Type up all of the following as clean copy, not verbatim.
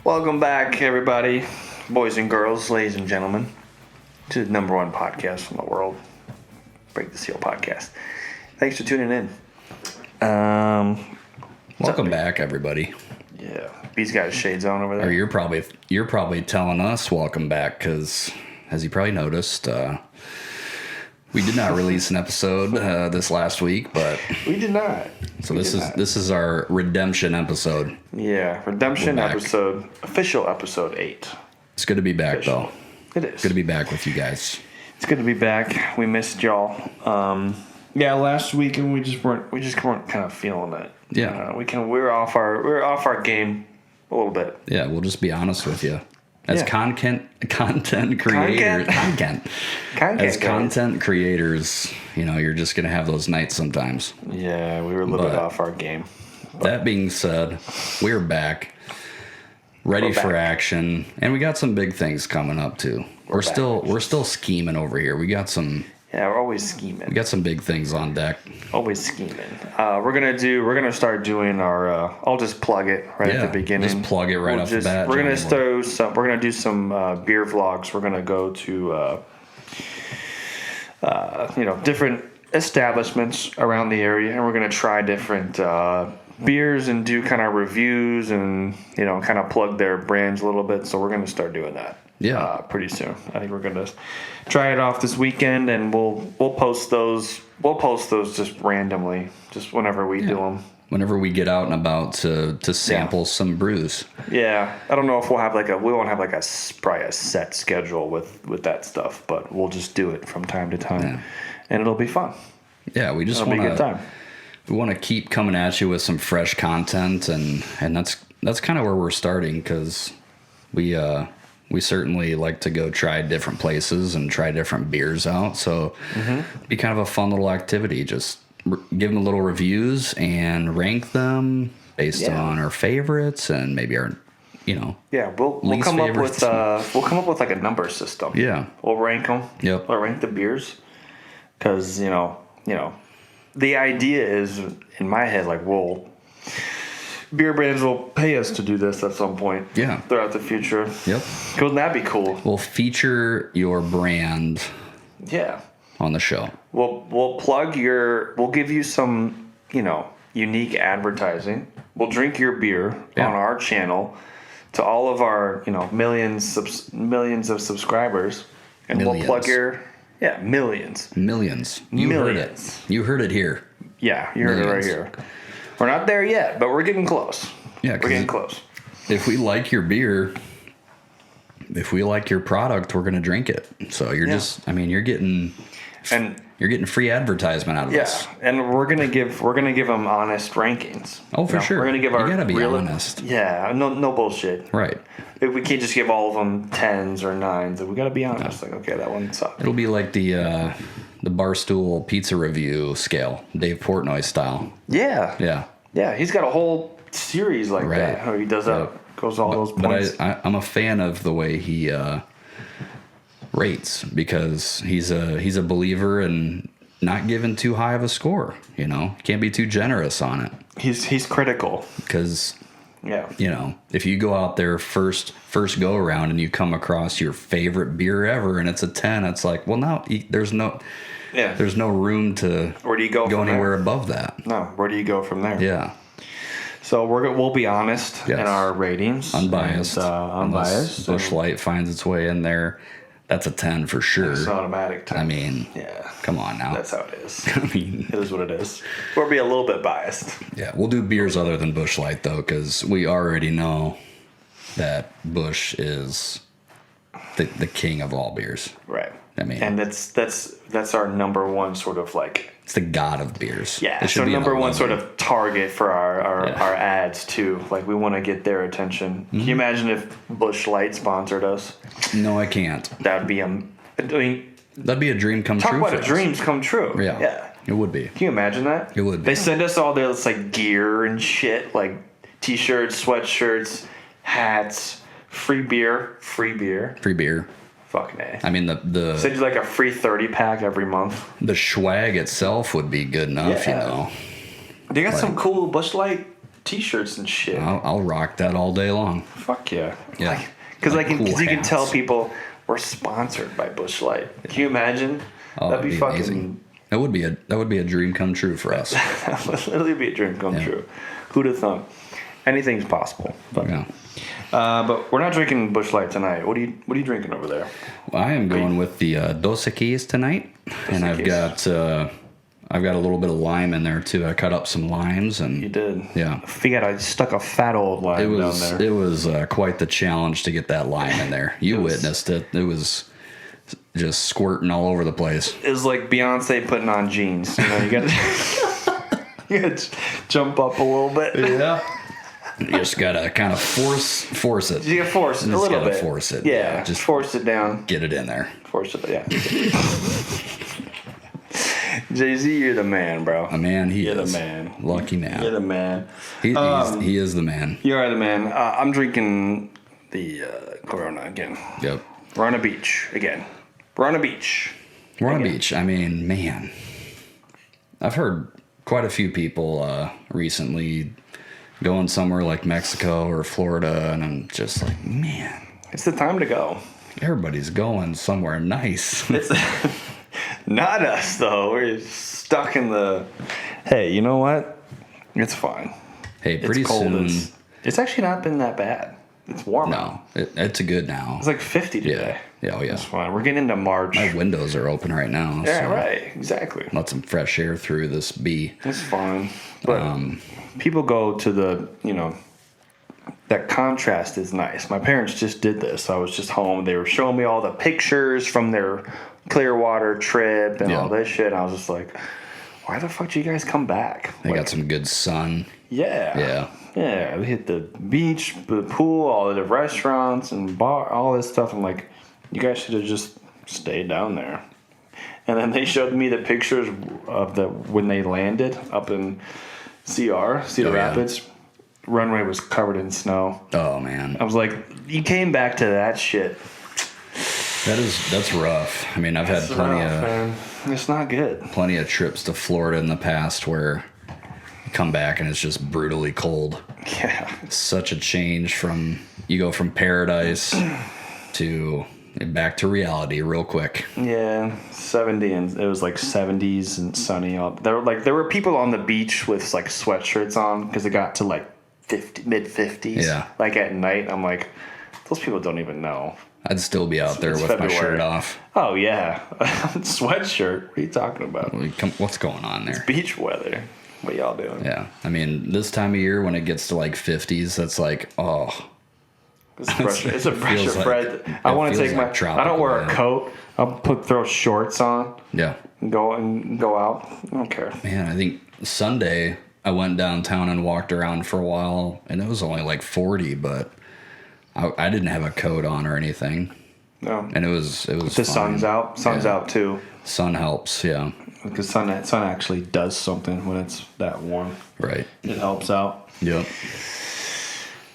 Welcome back, everybody, boys and girls, ladies and gentlemen, to the number one podcast in the world, Break the Seal podcast. Thanks for tuning in. Welcome back, everybody. Yeah, B's got his shades on over there. Or you're probably telling us welcome back because, as you probably noticed, we did not release an episode this last week, but we did not. So this is our redemption episode. Yeah, redemption episode, official episode 8. It's good to be back, though. It is good to be back with you guys. It's good to be back. We missed y'all. Yeah, last week and we just weren't kind of feeling it. Yeah, we were off our game a little bit. Yeah, we'll just be honest with you. As content creators, you're just gonna have those nights sometimes. Yeah, we were a little bit off our game. That being said, we're back, ready for action, and we got some big things coming up too. We're still scheming over here. We got some. Yeah, we're always scheming. We got some big things on deck. Always scheming. We're gonna start doing our. I'll just plug it at the beginning. Just plug it off the bat. We're gonna do some beer vlogs. We're gonna go to different establishments around the area, and we're gonna try different beers and do kind of reviews and kind of plug their brands a little bit. So we're gonna start doing that. Yeah, pretty soon. I think we're gonna try it off this weekend, and we'll post those. We'll post those just randomly, just whenever we do them. Whenever we get out and about to sample some brews. Yeah, I don't know if we won't have probably a set schedule with that stuff, but we'll just do it from time to time, and it'll be fun. Yeah, we just want to. We want to keep coming at you with some fresh content, and that's kind of where we're starting because we certainly like to go try different places and try different beers out. So it'd be kind of a fun little activity. Just give them a little reviews and rank them based on our favorites and maybe our, we'll come up with like a number system. Yeah, we'll rank them. Yep. We'll rank the beers because the idea is in my head beer brands will pay us to do this at some point. Yeah. Throughout the future. Yep. Wouldn't that be cool? We'll feature your brand. Yeah. On the show. We'll give you some, unique advertising. We'll drink your beer on our channel to all of our, millions of subscribers. And we'll plug your millions. You heard it. You heard it here. Yeah, you heard it right here. We're not there yet, but we're getting close. Yeah, we're getting close. If we like your beer, if we like your product, we're gonna drink it. So you're you're getting free advertisement out of this. Yeah, and we're gonna give them honest rankings. Oh, for sure. We're gonna give you gotta be honest. Yeah, no bullshit. Right. We can't just give all of them 10s or 9s. We gotta be honest. Like, okay, that one sucked. It'll be like the Barstool Pizza Review scale, Dave Portnoy style. Yeah. He's got a whole series like that. Where he does that, goes all those points. But I'm a fan of the way he rates because he's a believer in not giving too high of a score. Can't be too generous on it. He's critical because. If you go out there first go around and you come across your favorite beer ever and it's a 10, it's like, well, now there's no room to where do you go anywhere above that. No, where do you go from there? Yeah. So we'll be honest in our ratings, unbiased. Unbiased. Busch Light finds its way in there. That's a 10 for sure. It's automatic 10. I mean, come on now. That's how it is. I mean, it is what it is. We'll be a little bit biased. Yeah, we'll do beers other than Busch Light though, because we already know that Busch is the king of all beers. Right. I mean, and that's our number one sort of like. It's the god of beers. Yeah, it's our number one sort of target for our ads too. Like we want to get their attention. Can you imagine if Busch Light sponsored us? No, I can't. That'd be that'd be a dream come true. Talk about dreams come true. Yeah, it would be. Can you imagine that? It would be. They send us all their gear and shit, like t-shirts, sweatshirts, hats, free beer. Fucking A. I mean, the send you a free 30-pack every month. The swag itself would be good enough, They got some cool Busch Light T-shirts and shit. I'll rock that all day long. Fuck yeah. Yeah. Because Cool you can hats. tell people we're sponsored by Busch Light. Can you imagine? Oh, That'd be fucking amazing. That would be a dream come true for us. that would literally be a dream come true. Who'd have thought? Anything's possible. But, Yeah. but we're not drinking Busch Light tonight. What are you drinking over there? Well, I am going with the Dos Equis tonight, and I've got a little bit of lime in there too. I cut up some limes and You did. Yeah. I stuck a fat old lime down there. It was quite the challenge to get that lime in there. You witnessed it. It was just squirting all over the place. It was like Beyonce putting on jeans. You know, you got to jump up a little bit. Yeah. You just gotta kind of force it. You gotta force it a little bit. Force it. Yeah, just force it down. get it in there. Force it. Yeah. Jay-Z, you're the man, bro. A man, You're is. the man. Lucky man. You're the man. He is the man. You are the man. I'm drinking the Corona again. Yep. We're on a beach again. We're on a beach. We're on a beach. I mean, man, I've heard quite a few people recently going somewhere like Mexico or Florida, and I'm just like, man, It's the time to go. everybody's going somewhere nice. It's not us though. We're stuck in the. Hey, you know what? It's fine. Hey, pretty It's cold. soon. It's actually not been that bad. It's warm. No, it's good now. It's like 50 today. Yeah. Oh yeah. It's fine. We're getting into March. My windows are open right now. Yeah, so right. Exactly. Let some fresh air through this bee. It's fine. But people go to the, that contrast is nice. My parents just did this. I was just home. They were showing me all the pictures from their Clearwater trip and all this shit. I was just like, why the fuck do you guys come back? They got some good sun. Yeah. Yeah. Yeah. We hit the beach, the pool, all the restaurants and bar, all this stuff. I'm like, you guys should have just stayed down there. And then they showed me the pictures of when they landed up in Cedar Rapids. Runway was covered in snow. Oh man. I was like, you came back to that shit. That's rough. I mean, I've had Man. It's not good. plenty of trips to Florida in the past where you come back and it's just brutally cold. Yeah. Such a change from you go from paradise to back to reality real quick. Yeah, 70 and it was like 70s and sunny. There were people on the beach with like sweatshirts on because it got to like mid 50s. Yeah. Like at night, I'm like, those people don't even know. I'd still be out there It's with February. my shirt off. Oh yeah, sweatshirt. What are you talking about? What's going on there? Beach weather. What y'all doing? Yeah, I mean, this time of year when it gets to like 50s, that's like, oh, It's a pressure feels like- Fred. I want to feels take like I don't wear a tropical, coat. I'll throw shorts on yeah. and go out. I don't care. Man, I think Sunday I went downtown and walked around for a while, and it was only like 40, but I didn't have a coat on or anything, No. and it was The fine. sun's out. Sun's Yeah. out too. Sun helps, yeah, Because sun actually does something when it's that warm. right. It helps out. Yep.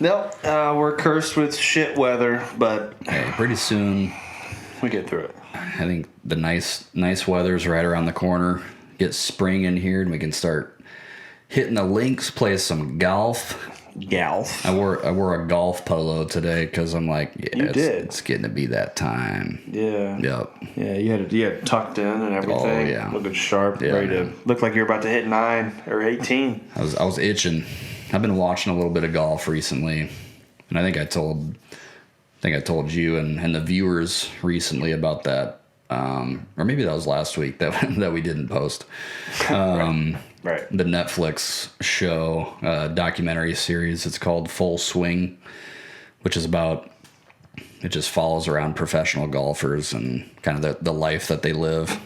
No, we're cursed with shit weather, but Hey, pretty soon, we get through it. I think the nice weather's right around the corner. Get spring in here, and we can start hitting the links, play some golf. Golf. I wore a golf polo today because I'm like, yeah, it's getting to be that time. Yeah. Yep. Yeah, you had it tucked in and everything. Oh, yeah. Looking sharp, Yeah, ready man. to look like you're about to hit 9 or 18. I was itching. I've been watching a little bit of golf recently, and I think I told you and the viewers recently about that, or maybe that was last week that we didn't post. Right. The Netflix show, documentary series. It's called Full Swing, which is about. It just follows around professional golfers and kind of the life that they live.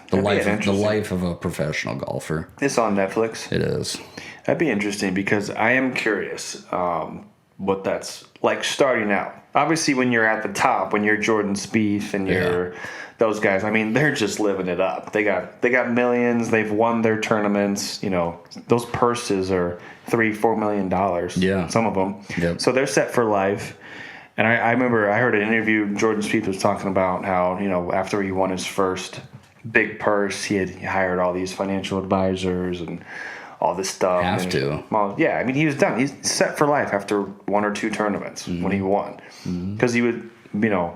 The life of a professional golfer. It's on Netflix. It is. That'd be interesting because I am curious what that's like starting out. Obviously, when you're at the top, when you're Jordan Spieth and you're those guys, I mean, they're just living it up. They got millions. They've won their tournaments. You know, those purses are $3-4 million. Yeah. Some of them. Yep. So they're set for life. And I remember I heard an interview. Jordan Spieth was talking about how, you know, after he won his first big purse, he hired all these financial advisors and all this stuff. Have to. Well, yeah, I mean, he was done. He's set for life after 1 or 2 tournaments when he won. Because he would, a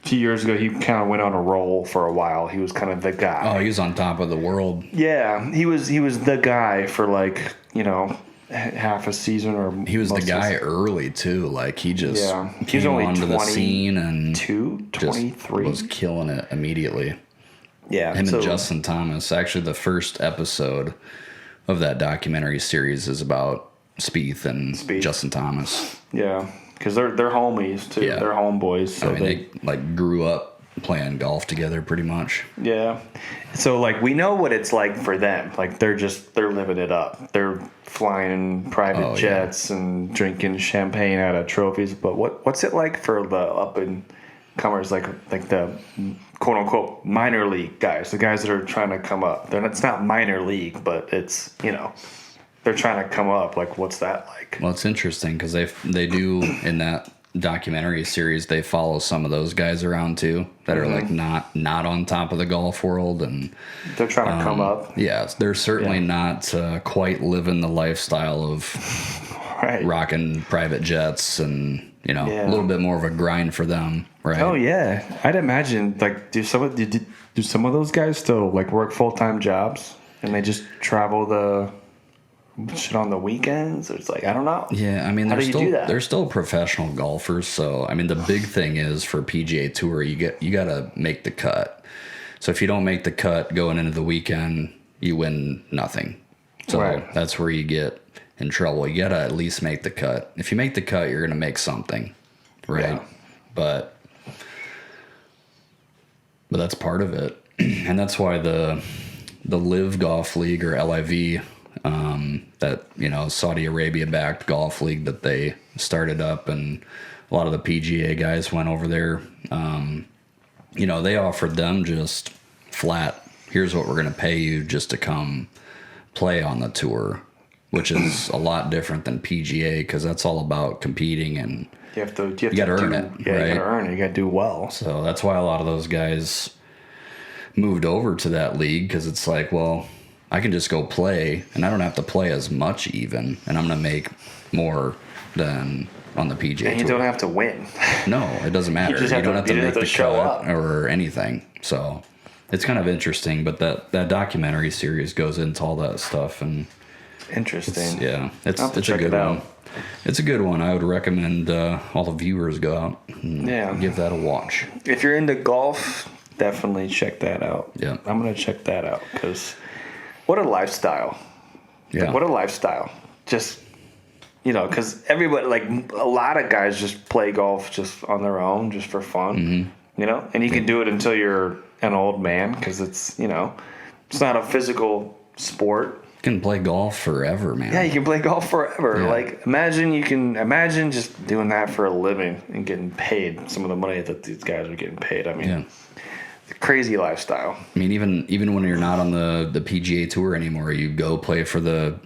few years ago, he kind of went on a roll for a while. He was kind of the guy. Oh, he was on top of the world. Yeah, he was the guy for half a season or he was the guy early too. Like he just came only onto the scene and 23 was killing it immediately. Yeah, him and Justin Thomas. Actually, the first episode of that documentary series is about Spieth and Justin Thomas. Yeah, because they're homies too. Yeah. They're homeboys. So they like grew up playing golf together pretty much. Yeah. So we know what it's like for them. Like they're living it up. They're flying in private jets and drinking champagne out of trophies. But what's it like for the up and comers, like the quote unquote minor league guys, the guys that are trying to come up? It's not minor league, but it's they're trying to come up. Like what's that like? Well, it's interesting because they do in that documentary series, they follow some of those guys around too that are like not on top of the golf world, and they're trying to come up. Yeah, they're certainly not quite living the lifestyle of rocking private jets and a little bit more of a grind for them, right? Oh yeah, I'd imagine do some of those guys still work full-time jobs and they just travel the shit on the weekends? It's I don't know. Yeah, I mean, they're still professional golfers. So I mean, the big thing is for PGA Tour, you got to make the cut. So if you don't make the cut going into the weekend, you win nothing. So that's where you get in trouble. You got to at least make the cut. If you make the cut, you're going to make something, right? Yeah. But that's part of it, and that's why the Live Golf League, or LIV. That Saudi Arabia backed golf league that they started up, and a lot of the PGA guys went over there. They offered them just flat, here's what we're going to pay you just to come play on the tour, which is a lot different than PGA because that's all about competing and you got to earn it. Yeah, right? You got to earn it. You got to do well. So that's why a lot of those guys moved over to that league, because it's well, I can just go play, and I don't have to play as much even, and I'm going to make more than on the PGA And you Tour. don't have to win. No, it doesn't matter. You don't have to make the show cut up or anything. So it's kind of interesting, but that documentary series goes into all that stuff. And interesting. It's a good one. It's a good one. I would recommend all the viewers go out and give that a watch. If you're into golf, definitely check that out. Yeah. I'm going to check that out because... what a lifestyle. Yeah. What a lifestyle. Just, because everybody, a lot of guys just play golf just on their own, just for fun, and you can do it until you're an old man because it's, it's not a physical sport. You can play golf forever, man. Yeah, you can play golf forever. Yeah. Imagine just doing that for a living and getting paid some of the money that these guys are getting paid. I mean, crazy lifestyle. I mean, even when you're not on the PGA Tour anymore, you go play for the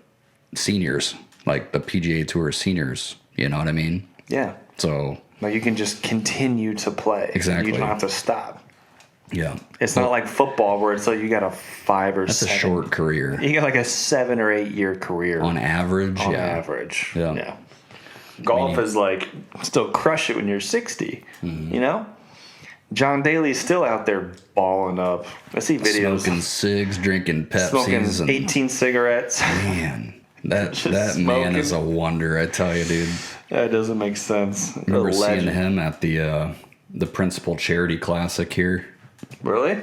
seniors, like the PGA Tour seniors. You know what I mean? Yeah. So you can just continue to play. Exactly. You don't have to stop. Yeah. It's not like football where it's you got a 5 or 7. That's a short career. You got a 7 or 8 year career. On average. On average. Yeah. Golf is still crush it when you're 60. Mm-hmm. John Daly's still out there balling up. I see videos. Smoking cigs, drinking Pepsis. Smoking 18 cigarettes. Man, that man is a wonder, I tell you, dude. That doesn't make sense. I remember seeing him at the Principal Charity Classic here. Really?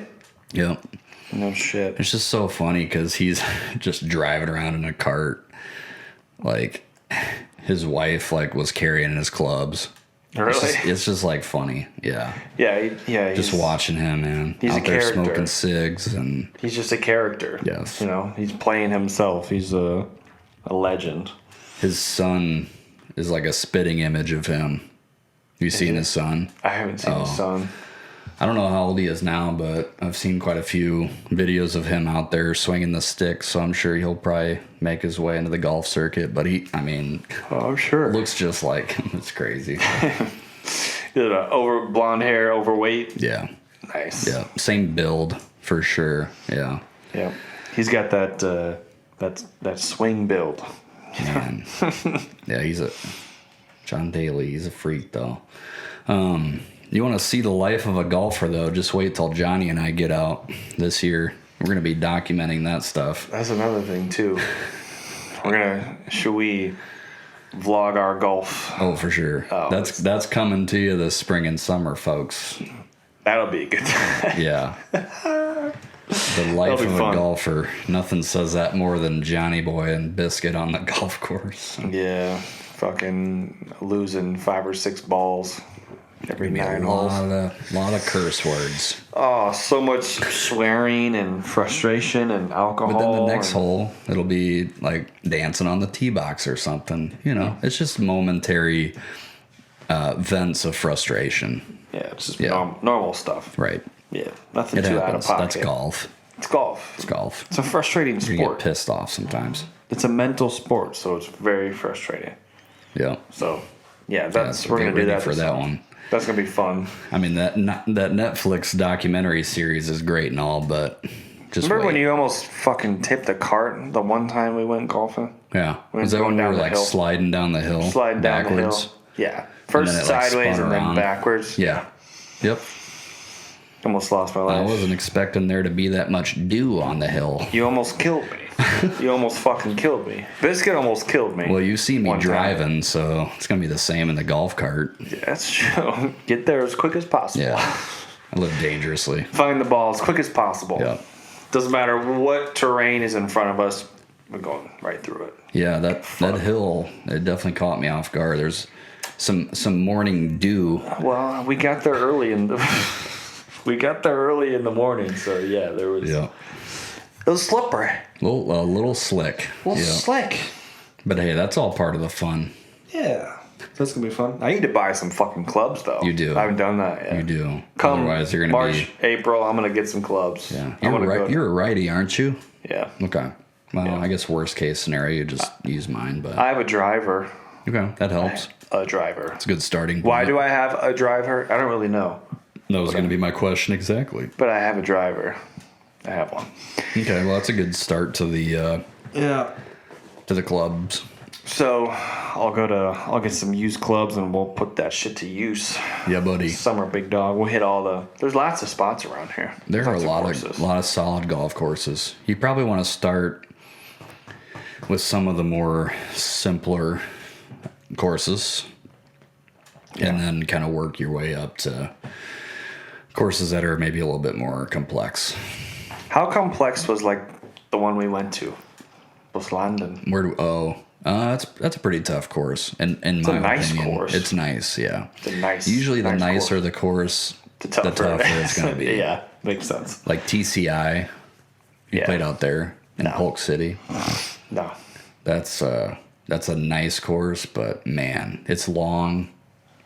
Yep. No shit. It's just so funny because he's just driving around in a cart. His wife was carrying his clubs. Really? It's just funny. Yeah. Yeah. Just watching him, man. He's out a there character. smoking cigs, and he's just a character. Yes. He's playing himself. He's a legend. His son is like a spitting image of him. Have you seen his son? I haven't seen his son. I don't know how old he is now, but I've seen quite a few videos of him out there swinging the stick, so I'm sure he'll probably make his way into the golf circuit. But I'm sure. Looks just like him. It's crazy. Over blonde hair, overweight. Yeah. Nice. Yeah. Same build for sure. Yeah. Yeah. He's got that that swing build. Man. Yeah, John Daly, he's a freak, though. You want to see the life of a golfer, though, just wait till Johnny and I get out this year. We're going to be documenting that stuff. That's another thing, too. Should we vlog our golf? Oh, for sure. Oh, that's coming to you this spring and summer, folks. That'll be a good time. Yeah. The life of a golfer. Nothing says that more than Johnny Boy and Biscuit on the golf course. Yeah. Fucking losing 5 or 6 balls every 9 holes. A lot of curse words. Oh, so much swearing and frustration and alcohol. But then the next hole, it'll be like dancing on the tee box or something. You know, it's just momentary vents of frustration. Yeah, it's just normal stuff. Right. Yeah, nothing too out of pocket. That's golf. It's golf. It's golf. It's a frustrating sport. You get pissed off sometimes. It's a mental sport, so it's very frustrating. Yeah. So, we're gonna do that for that one. That's gonna be fun. I mean, that Netflix documentary series is great and all, but just remember when you almost fucking tipped the cart the one time we went golfing? Yeah. Was that when we were like sliding down the hill? Sliding down the hill. Yeah. First sideways and then backwards. Yeah. Yep. Almost lost my life. I wasn't expecting there to be that much dew on the hill. You almost killed me. You almost fucking killed me. Biscuit almost killed me. Well, you see me driving, so it's going to be the same in the golf cart. Yeah, that's true. Get there as quick as possible. Yeah. I live dangerously. Find the ball as quick as possible. Yeah. Doesn't matter what terrain is in front of us. We're going right through it. Yeah, that hill, it definitely caught me off guard. There's some morning dew. Well, we got there early in the morning, so yeah, there was. Yeah. It was slippery. A little slick. Slick. But hey, that's all part of the fun. Yeah. That's going to be fun. I need to buy some fucking clubs, though. You do. I haven't done that yet. You do. Come Otherwise, you're going to March, April, I'm going to get some clubs. Yeah. You're a righty, aren't you? Yeah. Okay. Well, I guess worst case scenario, you just use mine. But I have a driver. Okay, that helps. A driver. It's a good starting point. Why do I have a driver? I don't really know. That was going to be my question exactly. But I have a driver. I have one. Okay, well, that's a good start to the to the clubs. So I'll get some used clubs and we'll put that shit to use. Yeah, buddy. Summer big dog. We'll hit there's lots of spots around here. There are a lot of solid golf courses. You probably want to start with some of the more simpler courses and then kind of work your way up to courses that are maybe a little bit more complex. How complex was like the one we went to? Was London? That's a pretty tough course. And in my opinion, course. It's nice, yeah. Usually the nicer the course, the tougher it's going to be. Yeah, makes sense. Like TCI, you played out there in Polk City. No. That's a nice course, but man, it's long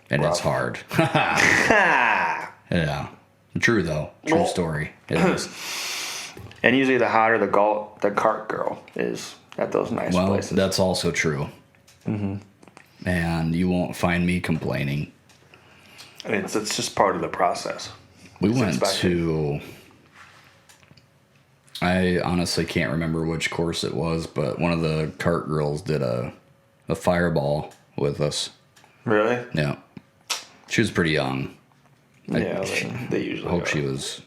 and it's hard. Yeah. True though. True story. It is. And usually the hotter the cart girl is at those nice places. Well, that's also true. Mm-hmm. And you won't find me complaining. It's just part of the process. We went to... I honestly can't remember which course it was, but one of the cart girls did a fireball with us. Really? Yeah. She was pretty young. Yeah, they usually hope she was...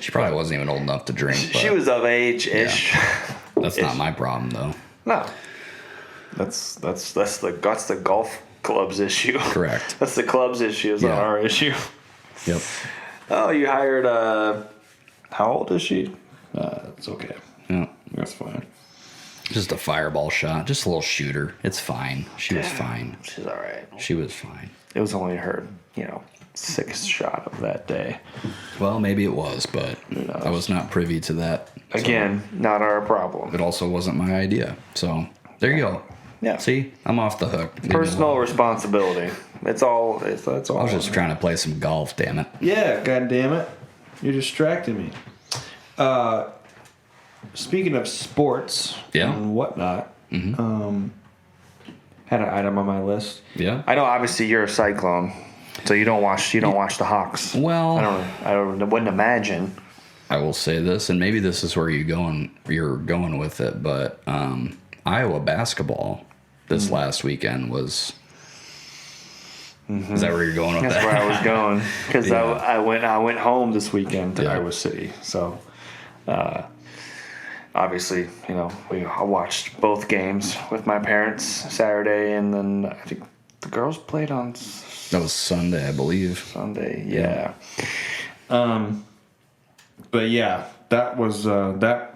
She probably wasn't even old enough to drink. She was of age-ish. Yeah. That's not my problem, though. No. That's the golf club's issue. Correct. That's the club's issue. It's not our issue. Yep. Oh, you hired how old is she? It's okay. Yeah. That's fine. Just a fireball shot. Just a little shooter. It's fine. She was fine. She's all right. She was fine. It was only her, 6th shot of that day. Well, maybe it was, but I was not privy to that. Again, not our problem. It also wasn't my idea. So there you go. Yeah. See, I'm off the hook. Personal responsibility. That's all. That's all. I was just trying to play some golf. Damn it. Yeah. God damn it. You're distracting me. Speaking of sports and whatnot, had an item on my list. Yeah. I know. Obviously, you're a Cyclone. So you don't watch the Hawks. Well, I wouldn't imagine. I will say this, and maybe this is where you're going with it, but Iowa basketball this last weekend was. Is that where you're going with that? That's where I was going, because Yeah. I went home this weekend to Iowa City. So, obviously, I watched both games with my parents Saturday, and then I think the girls played on That was Sunday, I believe. Sunday. Yeah. But yeah, that was that.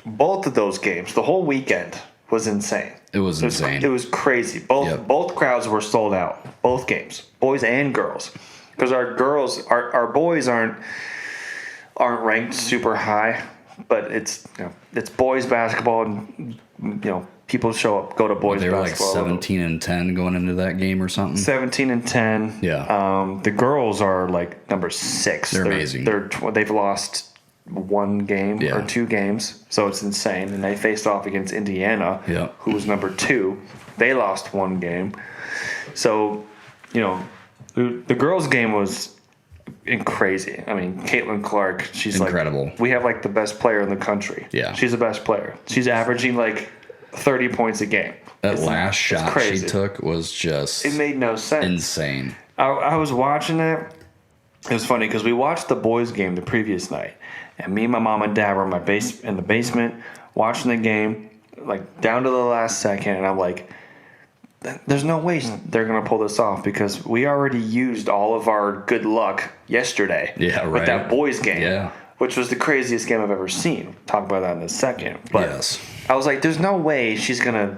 Both of those games, the whole weekend was insane. It was insane. It was crazy. Both crowds were sold out. Both games, boys and girls, because our boys aren't ranked super high, but it's boys basketball, and people go to boys they were basketball. like 17-10 going into that game or something. 17-10. Yeah. The girls are like number 6. They're amazing. They've lost one game or 2 games, so it's insane. And they faced off against Indiana, who was number 2. They lost one game. So, the girls' game was crazy. I mean, Caitlin Clark, she's incredible. We have like the best player in the country. Yeah, she's the best player. She's averaging like 30 points a game. That last shot she took was just... It made no sense. Insane. I was watching it. It was funny because we watched the boys' game the previous night, and me and my mom and dad were in the basement watching the game, like down to the last second, and I'm like, there's no way they're going to pull this off because we already used all of our good luck yesterday with that boys' game, which was the craziest game I've ever seen. Talk about that in a second. But I was like, there's no way she's going to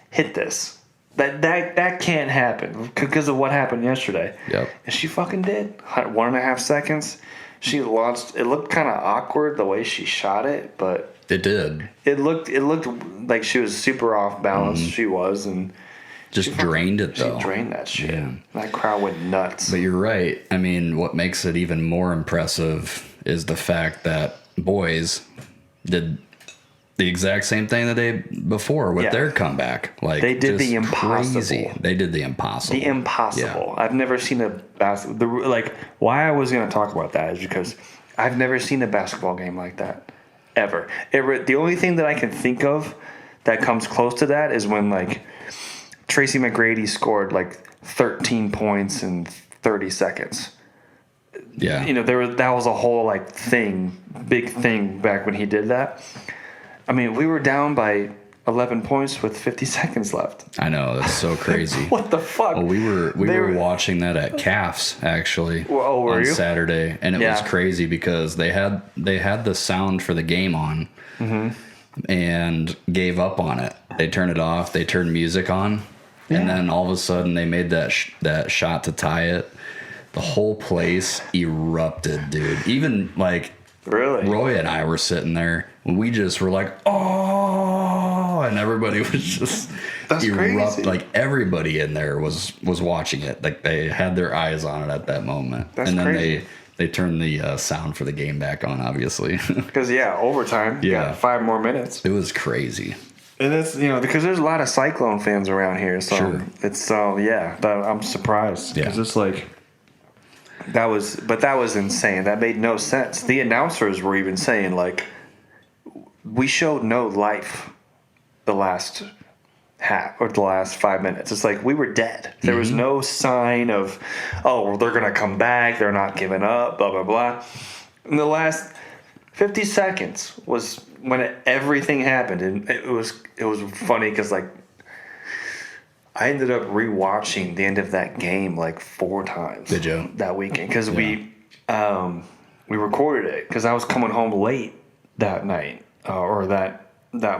hit this. That can't happen because of what happened yesterday. Yep. And she fucking did. 1.5 seconds. She launched. It looked kind of awkward the way she shot it, but it did. It looked like she was super off balance. She was, and just drained it though. She drained that shit. Yeah. That crowd went nuts. But you're right. I mean, what makes it even more impressive is the fact that boys did the exact same thing the day before with their comeback. Like they did the impossible. Crazy. They did the impossible. The impossible. Yeah. I've never seen a basketball. Why I was going to talk about that is because I've never seen a basketball game like that ever. The only thing that I can think of that comes close to that is when Tracy McGrady scored 13 points in 30 seconds. Yeah. That was a whole big thing back when he did that. I mean, we were down by 11 points with 50 seconds left. I know, that's so crazy. What the fuck? Well, we were watching that at CAFS actually on Saturday, and it was crazy because they had the sound for the game on and gave up on it. They turned it off. They turned music on, and then all of a sudden they made that shot to tie it. The whole place erupted, dude. Even really, Roy and I were sitting there. We just were like, oh, and everybody was just erupt. Crazy. Everybody in there was watching it. They had their eyes on it at that moment. That's and then crazy. they turned the sound for the game back on, obviously. Because overtime. Yeah, 5 more minutes. It was crazy. And it's because there's a lot of Cyclone fans around here, so it's I'm surprised because it's that was insane. That made no sense. The announcers were even saying we showed no life the last half or the last 5 minutes. It's we were dead. There was no sign of they're gonna come back. They're not giving up. Blah blah blah. In the last 50 seconds was when everything happened, and it was funny because I ended up rewatching the end of that game 4 times. Did you? That weekend because we recorded it because I was coming home late that night or that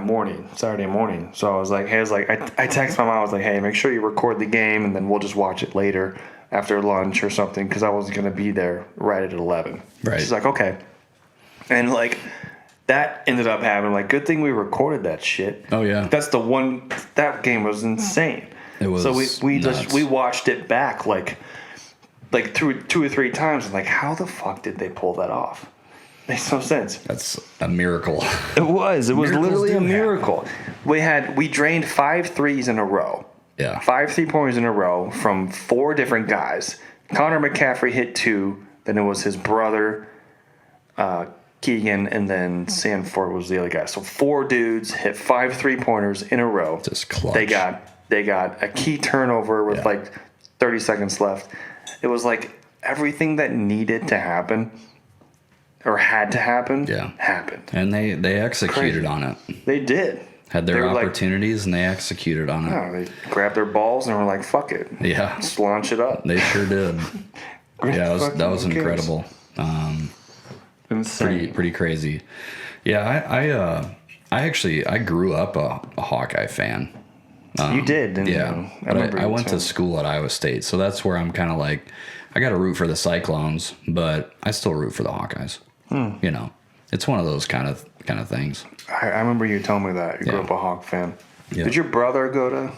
morning, Saturday morning. So I was like, hey, I texted my mom. I was like, hey, make sure you record the game and then we'll just watch it later after lunch or something because I wasn't gonna be there right at 11. Right. She's like, okay, and that ended up happening. Good thing we recorded that shit. Oh yeah. That's the one. That game was insane. It was. So we nuts. we watched it back through 2 or 3 times. And how the fuck did they pull that off? Makes no sense. That's a miracle. It was. It was Miracles literally a do miracle. We drained 5 threes in a row. Yeah. 5 3-pointers in a row from 4 different guys. Connor McCaffrey hit 2. Then it was his brother, Keegan, and then Sanford was the other guy. So 4 dudes hit 5 3-pointers in a row. Just clutch. They got a key turnover with like 30 seconds left. It was like everything that needed to happen or had to happen happened. And they executed on it. They did. Had their opportunities and they executed on it. Yeah, they grabbed their balls and were like, fuck it. Yeah. Just launch it up. They sure did. That was incredible. Pretty crazy. Yeah, I grew up a Hawkeye fan. You did, didn't you? I went to school at Iowa State, so that's where I'm kind of like, I got to root for the Cyclones, but I still root for the Hawkeyes. You know, it's one of those kind of things. I remember you telling me that you grew up a Hawk fan. Yeah. Did your brother go to?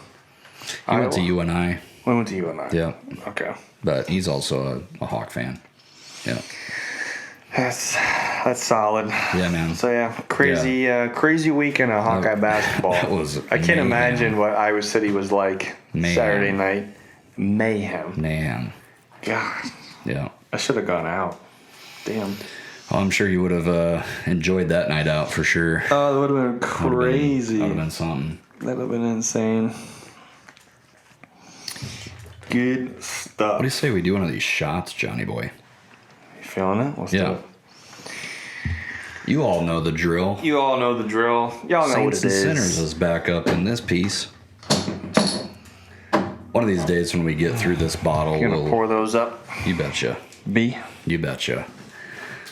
He went to UNI. We went to UNI. Yeah. Okay. But he's also a Hawk fan. Yeah. That's solid. Yeah, man. So crazy weekend of Hawkeye basketball. That was I can't imagine what Iowa City was like Saturday night. Mayhem. God. Yeah. I should have gone out. Damn. Oh, I'm sure you would have enjoyed that night out for sure. Oh, that would have been crazy. That would have been something. That would have been insane. Good stuff. What do you say we do one of these shots, Johnny boy? You feeling it? Let's do it. You all know the drill. Y'all know what it is. Saints and Sinners is back up in this piece. One of these days when we get through this bottle, You're gonna pour those up? You betcha. B? You betcha.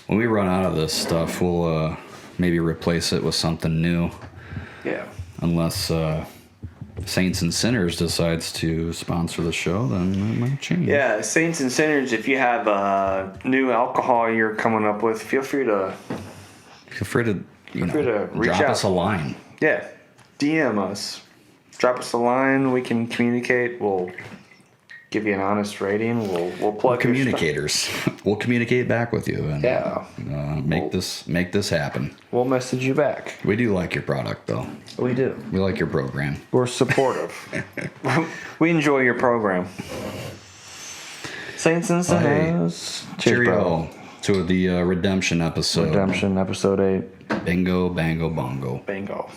When we run out of this stuff, we'll maybe replace it with something new. Yeah. Unless Saints and Sinners decides to sponsor the show, then it might change. Yeah, Saints and Sinners, if you have new alcohol you're coming up with, feel free to reach drop out. us a line. Yeah. DM us. Drop us a line. We can communicate. We'll give you an honest rating. We'll plug communicators. We'll communicate back with you and make this happen. We'll message you back. We do like your product though. We do. We like your program. We're supportive. We enjoy your program. Saints and Sinners. Cheerio to the redemption episode. Redemption episode 8. Bingo, bango, bongo. Bingo.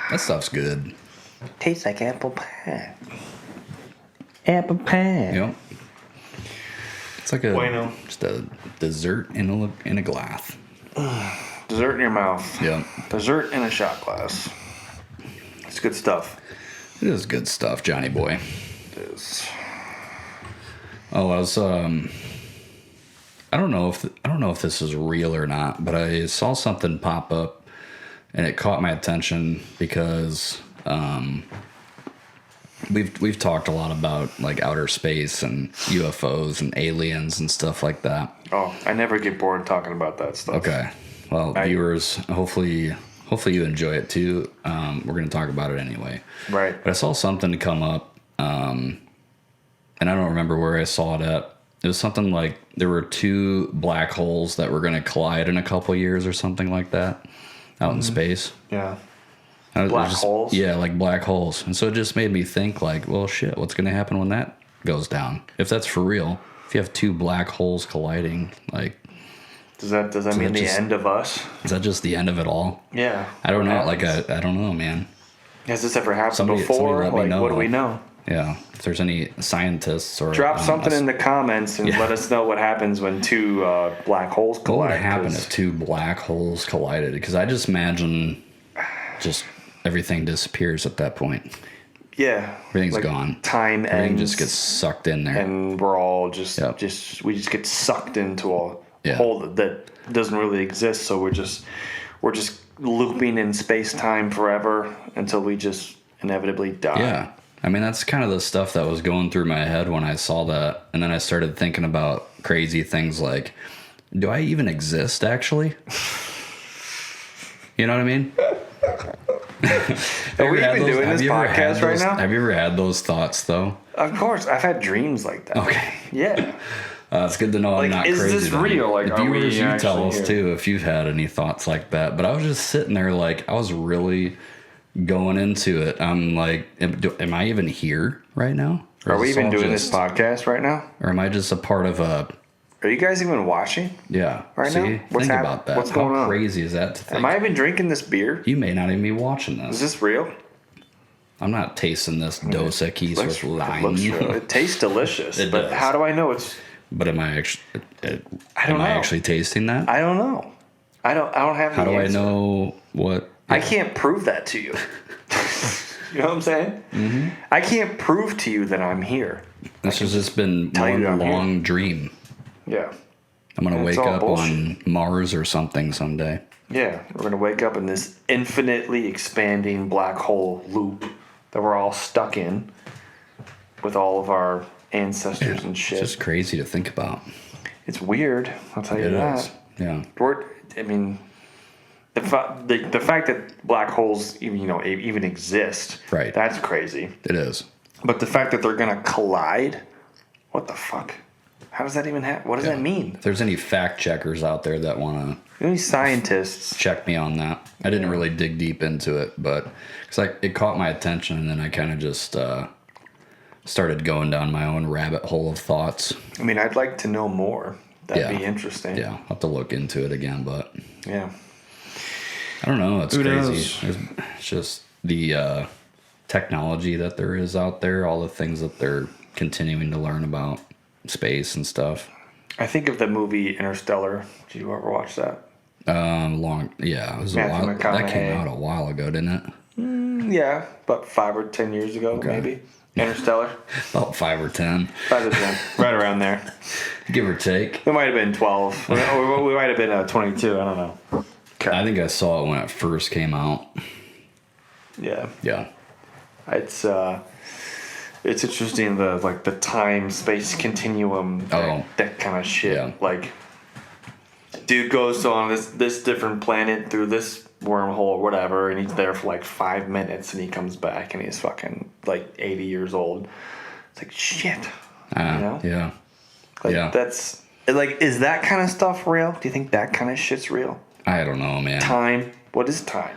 That stuff's good. Tastes like apple pie. Apple pie. Yep. It's like just a dessert in a glass. Dessert in your mouth. Yep. Dessert in a shot glass. It's good stuff. It is good stuff, Johnny boy. It is. Oh, I was I don't know if this is real or not, but I saw something pop up and it caught my attention because we've talked a lot about like outer space and UFOs and aliens and stuff like that. Oh, I never get bored talking about that stuff. Okay. Well, viewers, hopefully you enjoy it too. We're going to talk about it anyway. Right. But I saw something come up, and I don't remember where I saw it at. It was something like there were 2 black holes that were going to collide in a couple years or something like that out in space. Yeah. Black holes? Yeah, like black holes. And so it just made me think like, well, shit, what's going to happen when that goes down? If that's for real, if you have 2 black holes colliding, like... Does that mean the end of us? Is that just the end of it all? Yeah. I don't know. Like, I don't know, man. Has this ever happened before? Let me know. What do we know? Yeah. If there's any scientists or... Drop something in the comments and let us know what happens when 2 black holes collide. What would happen if 2 black holes collided? Because I just imagine just everything disappears at that point. Yeah. Everything's gone. Time Everything ends. just gets sucked in there. And we're all just we just get sucked into a hole that doesn't really exist. So we're just looping in space-time forever until we just inevitably die. Yeah. I mean, that's kind of the stuff that was going through my head when I saw that. And then I started thinking about crazy things like, do I even exist, actually? You know what I mean? Are we even doing this podcast right now? Have you ever had those thoughts, though? Of course. I've had dreams like that. Okay. Yeah. It's good to know I'm not crazy. Is this real? Like, the viewers, you tell us, too, if you've had any thoughts like that. But I was just sitting there like, I was really going into it, I'm like, am I even here right now? Are we even doing this podcast right now? Or am I just a part of a... Are you guys even watching? Yeah. Right now? Think about that. What's going on? How crazy is that to think? Am I even drinking this beer? You may not even be watching this. Is this real? I'm not tasting this Dos Equis with lime. It looks real. It tastes delicious. It but does. how do I know it's... But am I actually... I don't know. Am I actually tasting that? I don't know. I don't have the How do answer. I know what... I can't prove that to you. You know what I'm saying? Mm-hmm. I can't prove to you that I'm here. This has just been one long dream. Yeah. I'm going to wake all up bullshit. on Mars or something someday. Yeah. We're going to wake up in this infinitely expanding black hole loop that we're all stuck in with all of our ancestors and shit. It's just crazy to think about. It's weird. I'll tell you It that. is. Yeah. I mean, the fact that black holes even exist, Right. That's crazy. It is. But the fact that they're gonna collide, what the fuck? How does that even happen? What does that mean? If there's any fact checkers out there that want to Any scientists? check me on that, I didn't really dig deep into it, but it's like it caught my attention, and then I kind of just started going down my own rabbit hole of thoughts. I mean, I'd like to know more. That'd be interesting. Yeah, I'll have to look into it again, but Yeah. I don't know. It's Who crazy. knows? It's just the technology that there is out there, all the things that they're continuing to learn about space and stuff. I think of the movie Interstellar. Did you ever watch that? It was a Matthew while. That came McConaughey. out a while ago, didn't it? Yeah, about 5 or 10 years ago, maybe. Interstellar. About 5 or 10, 5 or 10. Right around there. give or take. It might have been 12. Or we might have been 22. I don't know. I think I saw it when it first came out. Yeah. Yeah. It's interesting the time space continuum that kind of shit. Yeah. Like, dude goes on this different planet through this wormhole or whatever, and he's there for like 5 minutes, and he comes back and he's fucking like 80 years old. It's like shit. You know? Yeah. Like, Yeah. That's like, is that kind of stuff real? Do you think that kind of shit's real? I don't know, man. Time. What is time?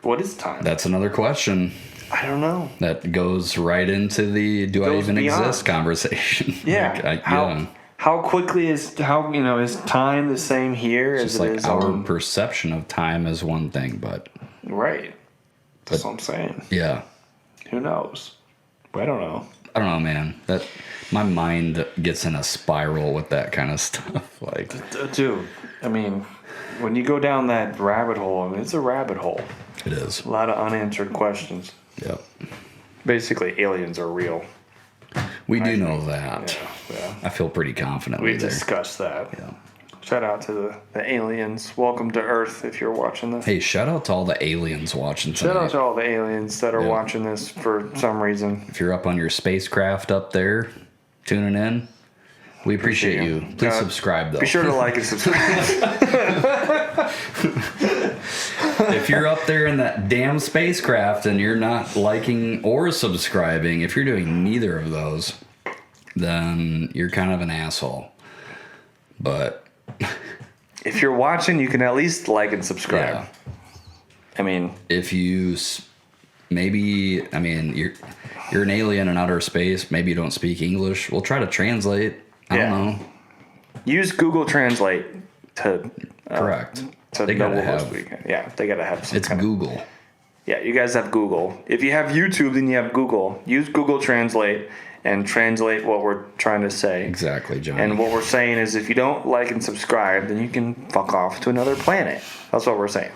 What is time? That's another question. I don't know. That goes right into the do I Goes even beyond. exist conversation. Yeah. How quickly is time the same here as Just it like is our on? perception of time is one thing, but Right. That's what I'm saying. yeah. Who knows? I don't know. I don't know, man. That my mind gets in a spiral with that kind of stuff. Like, Dude, I mean, when you go down that rabbit hole, I mean, it's a rabbit hole. it is. A lot of unanswered questions. Yep. Basically, aliens are real. We do know that. Yeah. I feel pretty confident We there. discussed that. Yeah. Shout out to the aliens. Welcome to Earth if you're watching this. Hey, shout out to all the aliens watching tonight. Shout out to all the aliens that are watching this for some reason. If you're up on your spacecraft up there, tuning in, we appreciate you. Please subscribe, though. Be sure to like and subscribe. If you're up there in that damn spacecraft and you're not liking or subscribing, if you're doing neither of those, then you're kind of an asshole. But If you're watching, you can at least like and subscribe. yeah, I mean, if you maybe, I mean, you're an alien in outer space. Maybe you don't speak English. We'll try to translate. I don't know. use Google Translate to Correct. to They know gotta what have. we can. Yeah, they gotta have some It's kind of. Google. Yeah, you guys have Google. If you have YouTube, then you have Google. Use Google Translate and translate what we're trying to say. Exactly, John. And what we're saying is, if you don't like and subscribe, then you can fuck off to another planet. That's what we're saying.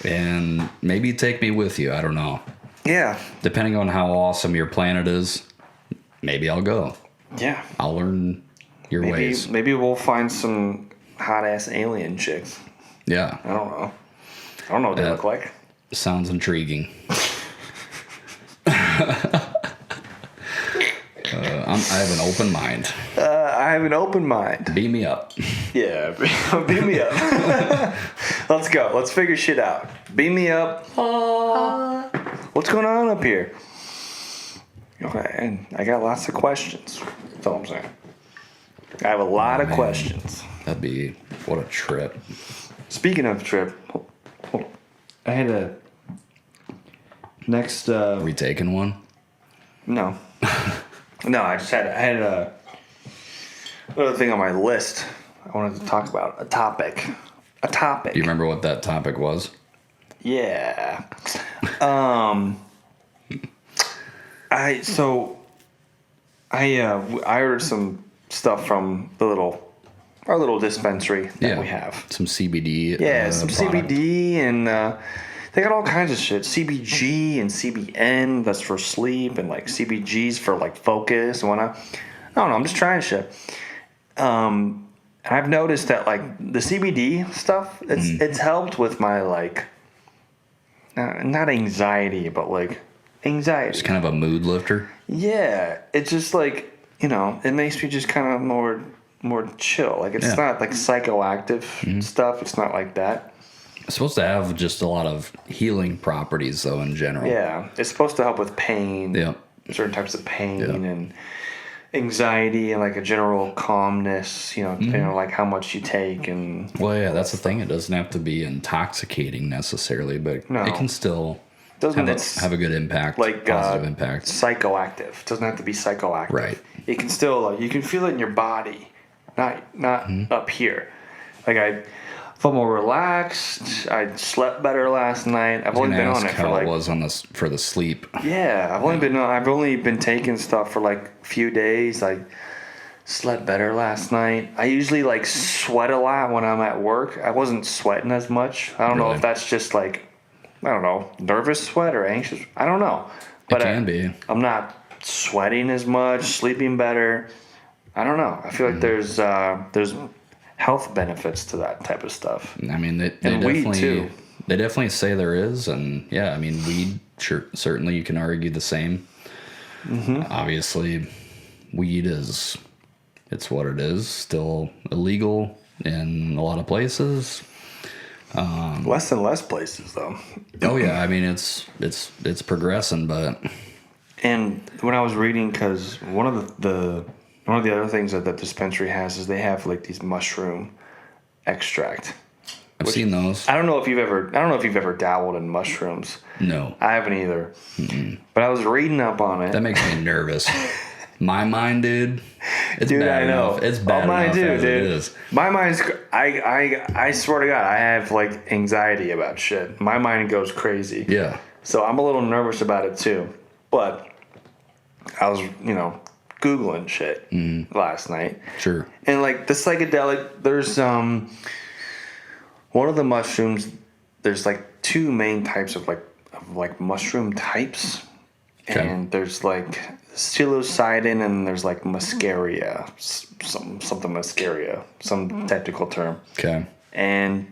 And maybe take me with you. I don't know. Yeah. Depending on how awesome your planet is, maybe I'll go. Yeah. I'll learn your ways. Maybe we'll find some hot ass alien chicks. Yeah. I don't know. I don't know what they look like. Sounds intriguing. I have an open mind. I have an open mind. Beam me up. Yeah, beam me up. Let's go. Let's figure shit out. Beam me up. What's going on up here? Okay, and I got lots of questions. That's all I'm saying. I have a lot of questions. That'd be, what a trip. Speaking of trip, hold on. I had a Next, Are we taking one? no. No, I had another thing on my list I wanted to talk about. A topic. Do you remember what that topic was? Yeah. I ordered some stuff from our little dispensary that we have. Some CBD. Some product. CBD and they got all kinds of shit. CBG and CBN, that's for sleep, and like CBG's for like focus and whatnot. I don't know. I'm just trying shit. I've noticed that like the CBD stuff, it's helped with my like not anxiety, but like anxiety. It's kind of a mood lifter. Yeah, it's just like, it makes me just kind of more chill. Like it's not like psychoactive stuff. It's not like that. It's supposed to have just a lot of healing properties, though, in general. Yeah, it's supposed to help with pain. Yeah. Certain types of pain and anxiety and like a general calmness, depending on like how much you take and. Well, yeah, that's the thing. It doesn't have to be intoxicating necessarily, but it can still have a good impact, like positive impact. Psychoactive. It doesn't have to be psychoactive. Right. It can still you can feel it in your body, not up here. Like I felt more relaxed. I slept better last night. I've only been on it for how it was for the sleep. Yeah, I've only been taking stuff for like a few days. I slept better last night. I usually like sweat a lot when I'm at work. I wasn't sweating as much. I don't know if that's just like, I don't know, nervous sweat or anxious. I don't know. But it can be. I'm not sweating as much, sleeping better. I don't know. I feel like there's health benefits to that type of stuff. I mean, they definitely say there is, and yeah, I mean, weed, certainly you can argue the same. Obviously, weed it's what it is, still illegal in a lot of places. Less and less places, though. Oh yeah, I mean it's progressing, but. And when I was reading, because one of the other things that the dispensary has is they have like these mushroom extract. I've seen those. I don't know if you've ever dabbled in mushrooms. No, I haven't either. But I was reading up on it. That makes me nervous. My mind, dude. It's dude, bad I know. Enough. It's bad mine enough too, as dude. it is. My mind's. I swear to God, I have like anxiety about shit. My mind goes crazy. Yeah. So I'm a little nervous about it too. But I was, Googling shit last night. Sure. And like the psychedelic, there's one of the mushrooms. There's like two main types of mushroom types, and there's like psilocybin and there's like muscaria, something muscaria, some technical term. Okay. And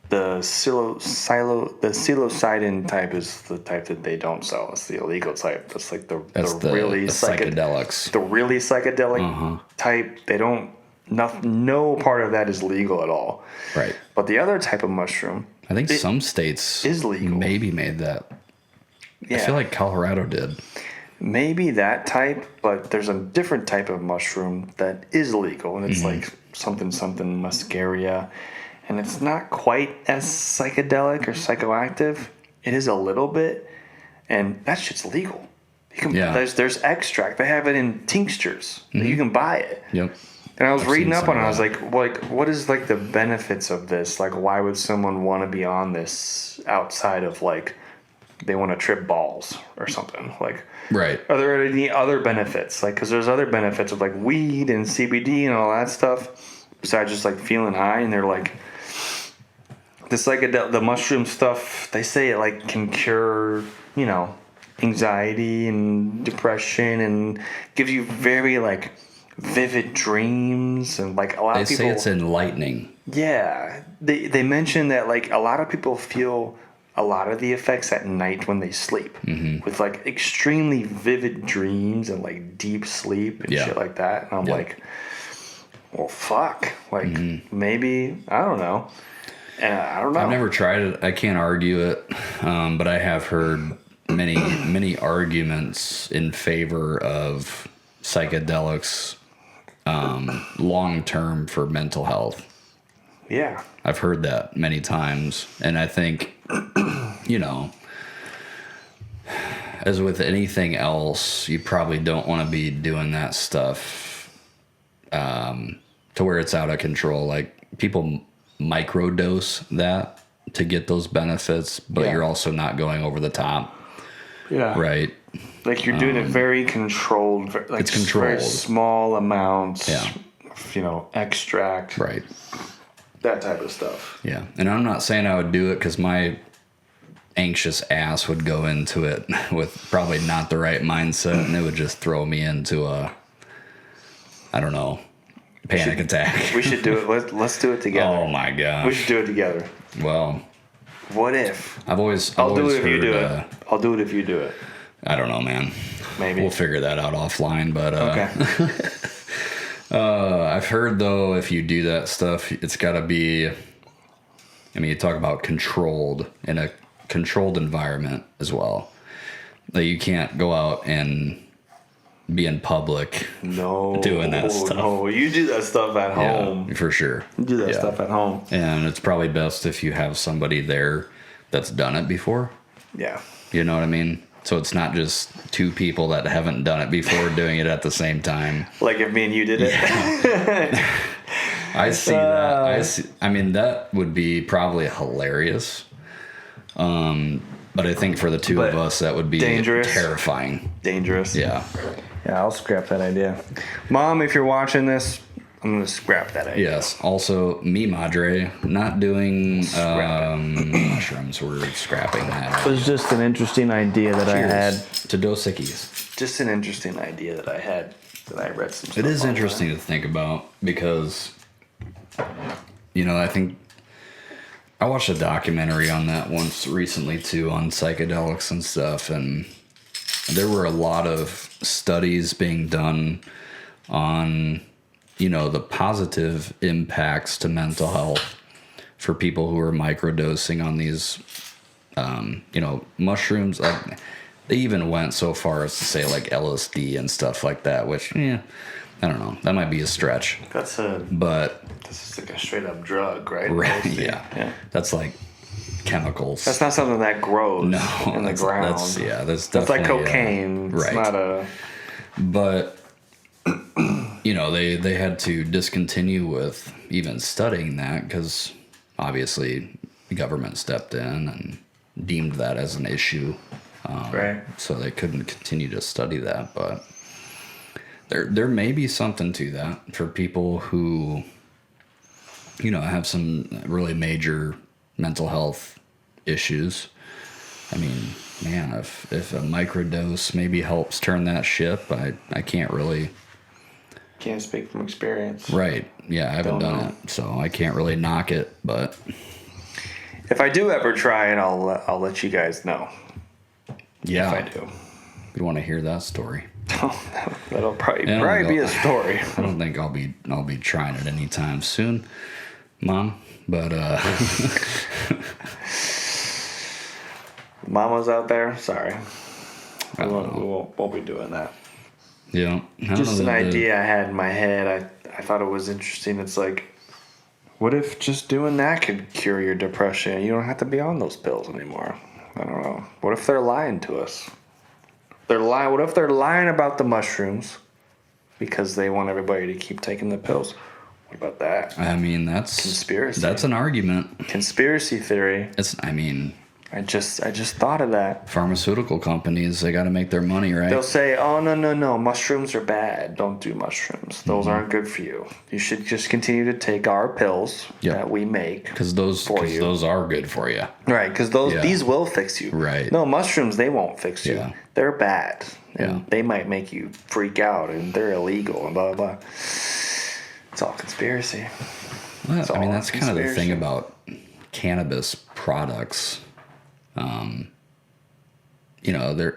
the psilocybin type is the type that they don't sell. It's the illegal type. That's like the really psychedelics. The really psychedelic type. They don't. No part of that is legal at all. Right. But the other type of mushroom, I think some states is legal. Maybe made that. Yeah. I feel like Colorado did. Maybe that type, but there's a different type of mushroom that is legal, and it's like something muscaria. And it's not quite as psychedelic or psychoactive. It is a little bit, and that shit's legal. You can there's extract. They have it in tinctures. You can buy it. Yep. And I was reading up on it. I was like, what is like the benefits of this? Like, why would someone want to be on this outside of like they want to trip balls or something? Like, right. Are there any other benefits? Like, because there's other benefits of like weed and CBD and all that stuff besides just like feeling high. And they're like, the mushroom stuff, they say it like can cure, anxiety and depression and gives you very like vivid dreams, and like a lot of people say it's enlightening. Yeah, they mention that like a lot of people feel a lot of the effects at night when they sleep with like extremely vivid dreams and like deep sleep and shit like that. And I'm like, well, fuck, like maybe I don't know. I don't know. I've never tried it. I can't argue it, but I have heard many arguments in favor of psychedelics long term for mental health. Yeah, I've heard that many times, and I think as with anything else, you probably don't want to be doing that stuff to where it's out of control. Like, people microdose that to get those benefits, but you're also not going over the top. Yeah. Right. Like, you're doing it very controlled. Like, it's controlled. Very small amounts. Yeah. Extract. Right. That type of stuff. Yeah. And I'm not saying I would do it because my anxious ass would go into it with probably not the right mindset, and it would just throw me into I don't know, panic attack. We should do it. Let's do it together. Oh my gosh. We should do it together. Well, what if? I'll do it if you do it. I'll do it if you do it. I don't know, man. Maybe. We'll figure that out offline, but okay. I've heard, though, if you do that stuff, it's got to be, I mean, you talk about controlled, in a controlled environment as well. Like, you can't go out and be in public doing that stuff. No, you do that stuff at home. Yeah, for sure. You do that stuff at home. And it's probably best if you have somebody there that's done it before. Yeah. You know what I mean? So it's not just two people that haven't done it before doing it at the same time. Like if me and you did it. Yeah. I see that. I mean, that would be probably hilarious. But I think for the two of us, that would be terrifying. Dangerous. Yeah. Yeah, I'll scrap that idea. Mom, if you're watching this, I'm going to scrap that idea. Yes. Also, mi madre, not doing mushrooms. We're scrapping that. It was just an interesting idea that I had. To Dos Equis. Just an interesting idea that I had that I read some stuff. It is interesting to think about because, I think I watched a documentary on that once recently too, on psychedelics and stuff, and there were a lot of studies being done on the positive impacts to mental health for people who are microdosing on these, mushrooms. Like, they even went so far as to say like LSD and stuff like that, which, I don't know. That might be a stretch. This is like a straight up drug, right? Right. Yeah. That's like chemicals. That's not something that grows in the ground. That's like cocaine. It's not a. But they had to discontinue with even studying that because obviously the government stepped in and deemed that as an issue. Right. So they couldn't continue to study that, but there may be something to that for people who have some really major mental health issues. I mean, man, if a microdose maybe helps turn that ship, I can't speak from experience. Right. Yeah, I haven't done it, so I can't really knock it, but if I do ever try it, I'll let you guys know. Yeah. If I do. You want to hear that story? That'll probably be a story. I don't think I'll be trying it anytime soon, Mom. But Mama's out there. Sorry, we won't be doing that. Yeah, just an idea I had in my head. I thought it was interesting. It's like, what if just doing that could cure your depression? You don't have to be on those pills anymore. I don't know. What if they're lying to us? What if they're lying about the mushrooms because they want everybody to keep taking the pills? What about that? I mean, that's conspiracy. That's an argument. Conspiracy theory. I just thought of that. Pharmaceutical companies, they got to make their money, right? They'll say, "Oh no, mushrooms are bad. Don't do mushrooms. Those aren't good for you. You should just continue to take our pills that we make because those are good for you." Right? Because these will fix you. Right? No, mushrooms, they won't fix you. Yeah. They're bad. And they might make you freak out, and they're illegal, and blah blah blah. It's all conspiracy. Well, I mean, that's kind of the thing about cannabis products.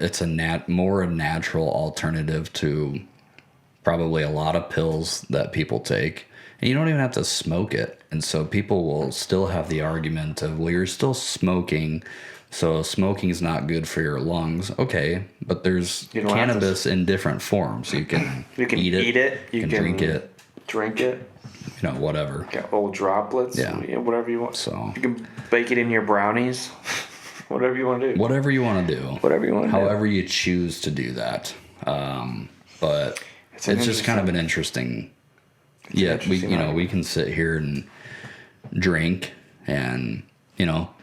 It's a more a natural alternative to probably a lot of pills that people take, and you don't even have to smoke it. And so people will still have the argument of, well, you're still smoking, so smoking is not good for your lungs. Okay, but there's cannabis in different forms. You can eat it. You can drink it. Whatever. Get old droplets. Yeah. Whatever you want. So you can bake it in your brownies. Whatever you want to do. Whatever you want to do. Whatever you want to do. However you choose to do that. But it's just kind of an interesting. We can sit here and drink, and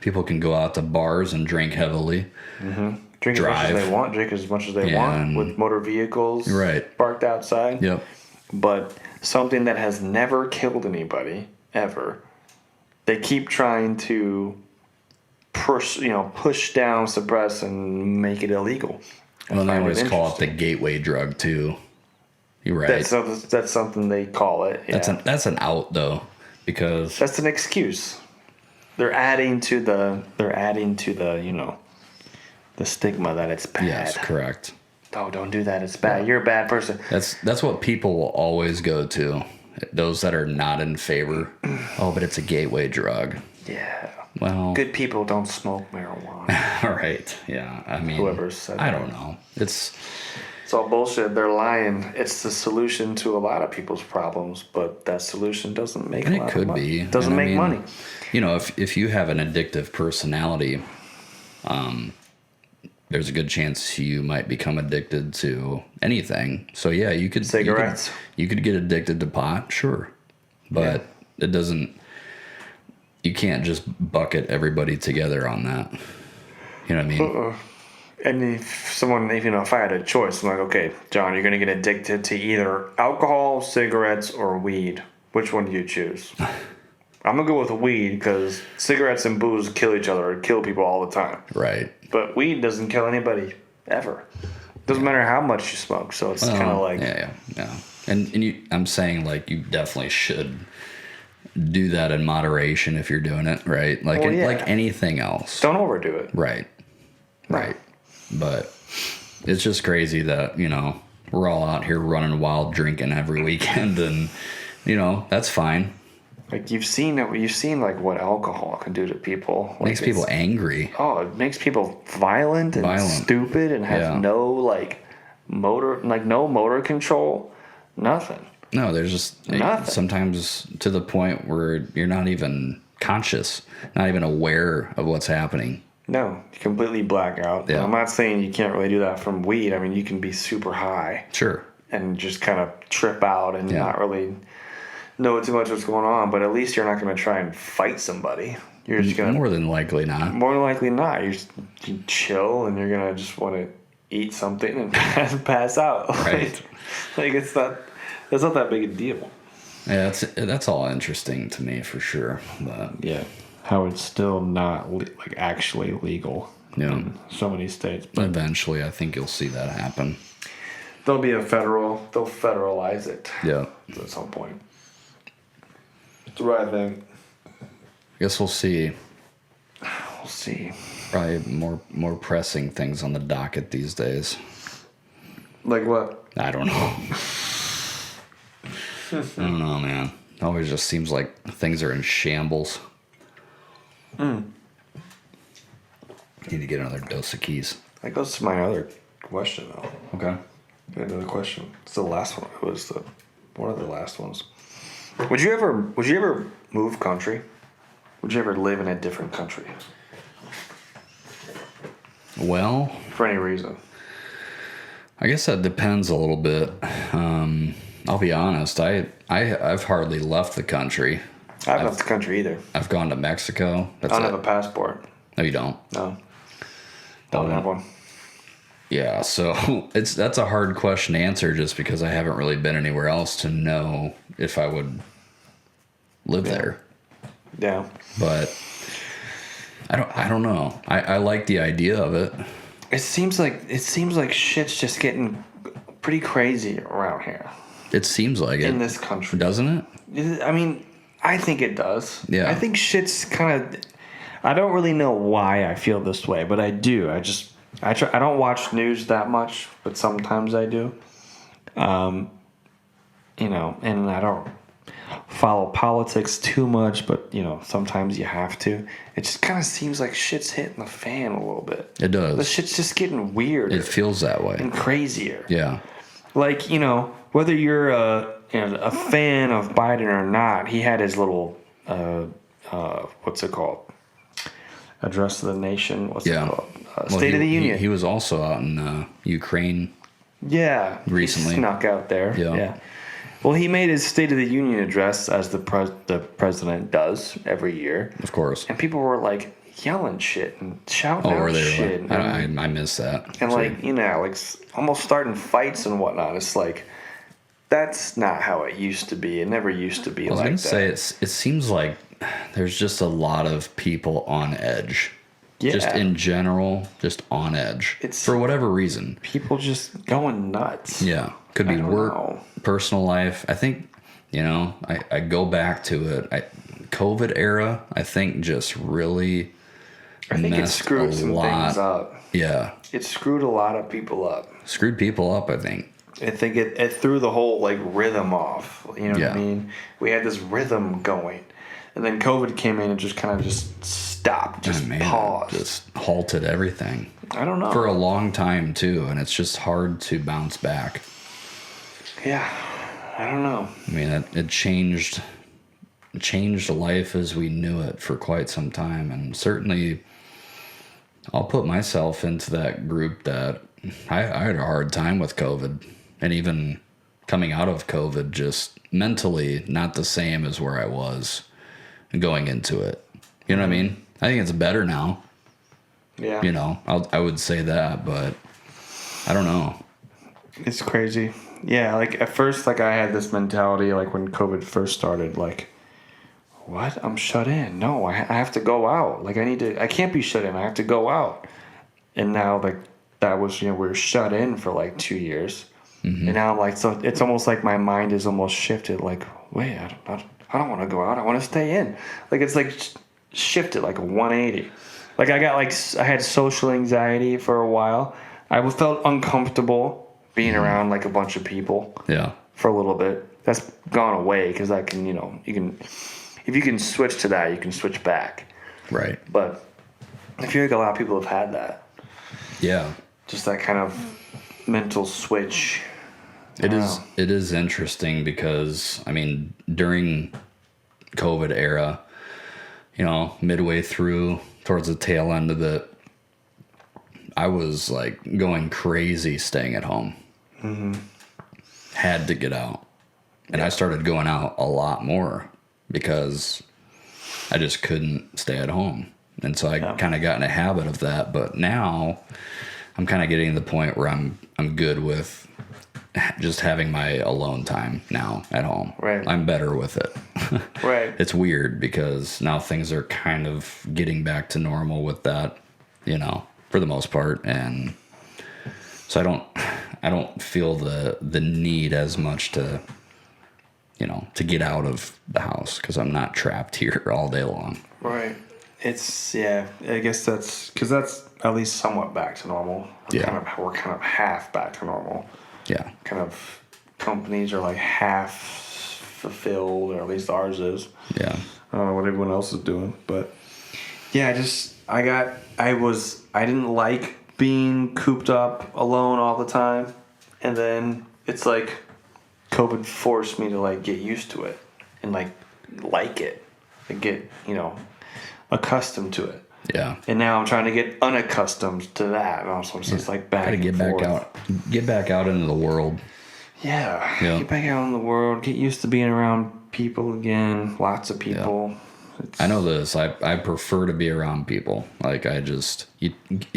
people can go out to bars and drink heavily. Mm-hmm. Drink as much as they want. Drink as much as they want with motor vehicles parked outside. Yep. But something that has never killed anybody ever, they keep trying to push down, suppress, and make it illegal. Well, they always call it the gateway drug too. You're right. That's something they call it. Yeah. That's an out though, because that's an excuse. They're adding to the the stigma that it's bad. Yes, correct. Oh, don't do that. It's bad. You're a bad person. That's what people will always go to. Those that are not in favor. Oh, but it's a gateway drug. Yeah. Well, good people don't smoke marijuana. All right. Yeah. I mean, whoever said that. I don't know. It's all bullshit. They're lying. It's the solution to a lot of people's problems, but that solution doesn't make a lot of money. It doesn't make money. If you have an addictive personality, there's a good chance you might become addicted to anything. So yeah, you could cigarettes. You could get addicted to pot, sure, but it doesn't. You can't just bucket everybody together on that. You know what I mean? And if I had a choice, I'm like, okay, John, you're gonna get addicted to either alcohol, cigarettes, or weed. Which one do you choose? I'm gonna go with weed because cigarettes and booze kill each other, kill people all the time. Right. But weed doesn't kill anybody ever. Doesn't matter how much you smoke. So it's kind of like yeah. And I'm saying like you definitely should do that in moderation if you're doing it right. Like like anything else. Don't overdo it. Right. Right. But it's just crazy that we're all out here running wild, drinking every weekend, and that's fine. Like you've seen like what alcohol can do to people. Like makes people angry. Oh, it makes people violent and stupid and have no motor control. Nothing. No, there's just nothing. Sometimes to the point where you're not even conscious, not even aware of what's happening. No, you completely black out. Yeah. I'm not saying you can't really do that from weed. I mean, you can be super high. Sure. And just kind of trip out and not really know too much what's going on, but at least you're not going to try and fight somebody. You're just going to... More than likely not. More than likely not. You chill and you're going to just want to eat something and pass out. Right. It's not that big a deal. Yeah, that's all interesting to me for sure. But yeah. How it's still not actually legal in so many states. But eventually, I think you'll see that happen. They'll federalize it. Yeah. At some point. That's what I think. I guess we'll see. We'll see. Probably more pressing things on the docket these days. Like what? I don't know. I don't know, man. It always just seems like things are in shambles. Need to get another dose of keys. That goes to my other question, though. Okay. Another question. It's the last one. It was one of the last ones. Would you ever move country? Would you ever live in a different country? Well, for any reason. I guess that depends a little bit. I'll be honest. I've hardly left the country. I haven't left the country either. I've gone to Mexico. I don't have a passport. No, you don't? No. Don't have one. Yeah, so that's a hard question to answer just because I haven't really been anywhere else to know if I would live there. Yeah. But I don't know. I like the idea of it. It seems like shit's just getting pretty crazy around here. It seems like it. In this country. Doesn't it? I mean, I think it does. Yeah. I think shit's kind of... I don't really know why I feel this way, but I do. I don't watch news that much, but sometimes I do. And I don't follow politics too much, but, sometimes you have to. It just kind of seems like shit's hitting the fan a little bit. It does. The shit's just getting weirder. It feels that way. And crazier. Yeah. Like, whether you're a fan of Biden or not, he had his little, what's it called? address to the nation. What's Yeah. it called? State of the Union. He was also out in Ukraine. Yeah, Recently. he snuck out there. Yeah. Well, he made his State of the Union address as the president does every year, Of course. and people were like yelling shit and shouting Oh, out were they? shit, I missed that. and like like almost starting fights and whatnot. It's like that's not how it used to be. It never used to be I was like gonna that. say it seems like there's just a lot of people on edge. Yeah. Just in general, just on edge. It's- for whatever reason. People just going nuts. Yeah. Could be I don't work, know. personal life. I think, I go back to it. COVID era, I think just really I think it messed screwed a some lot. things up. Yeah. It screwed a lot of people up. Screwed people up, I think. I think it threw the whole like rhythm off. You know what Yeah. I mean? We had this rhythm going, and then COVID came in and just kind of just stopped, just Man, paused. just halted everything. I don't know. For a long time too, and it's just hard to bounce back. Yeah, I don't know. I mean, it changed life as we knew it for quite some time, and certainly I'll put myself into that group that I had a hard time with COVID, and even coming out of COVID, just mentally not the same as where I was going into it. You know what I mean? I think it's better now. Yeah. I would say that, but I don't know. It's crazy. Yeah, like at first, like I had this mentality, like when COVID first started, like, what? I'm shut in. No, I have to go out. Like I can't be shut in. I have to go out. And now, like, that was, we were shut in for like 2 years. Mm-hmm. And now I'm like, so it's almost like my mind is almost shifted. Like, wait, I don't want to go out. I want to stay in. Like, it's like shifted like a 180. Like I had social anxiety for a while. I felt uncomfortable being around like a bunch of people. Yeah. For a little bit. That's gone away because I can, if you can switch to that, you can switch back. Right. But I feel like a lot of people have had that. Yeah. Just that kind of mental switch. It is interesting because, I mean, during COVID era, midway through towards the tail end of it, I was like going crazy staying at home. Mm-hmm. Had to get out. And I started going out a lot more because I just couldn't stay at home. And so I kind of got in a habit of that. But now I'm kind of getting to the point where I'm good with just having my alone time now at home. Right. I'm better with it. Right. It's weird because now things are kind of getting back to normal with that, for the most part. And so I don't feel the need as much to get out of the house because I'm not trapped here all day long. Right. It's, I guess that's at least somewhat back to normal. We're kind of half back to normal. Yeah. Kind of companies are like half fulfilled, or at least ours is. Yeah. I don't know what everyone else is doing, but yeah, I didn't like being cooped up alone all the time, and then it's like COVID forced me to like get used to it and like it and get accustomed to it. Yeah. And now I'm trying to get unaccustomed to that, and also it's just like back. Gotta get back out into the world. Yeah. Get back out in the world. Get used to being around people again. Lots of people. Yeah. I know this. I prefer to be around people. Like you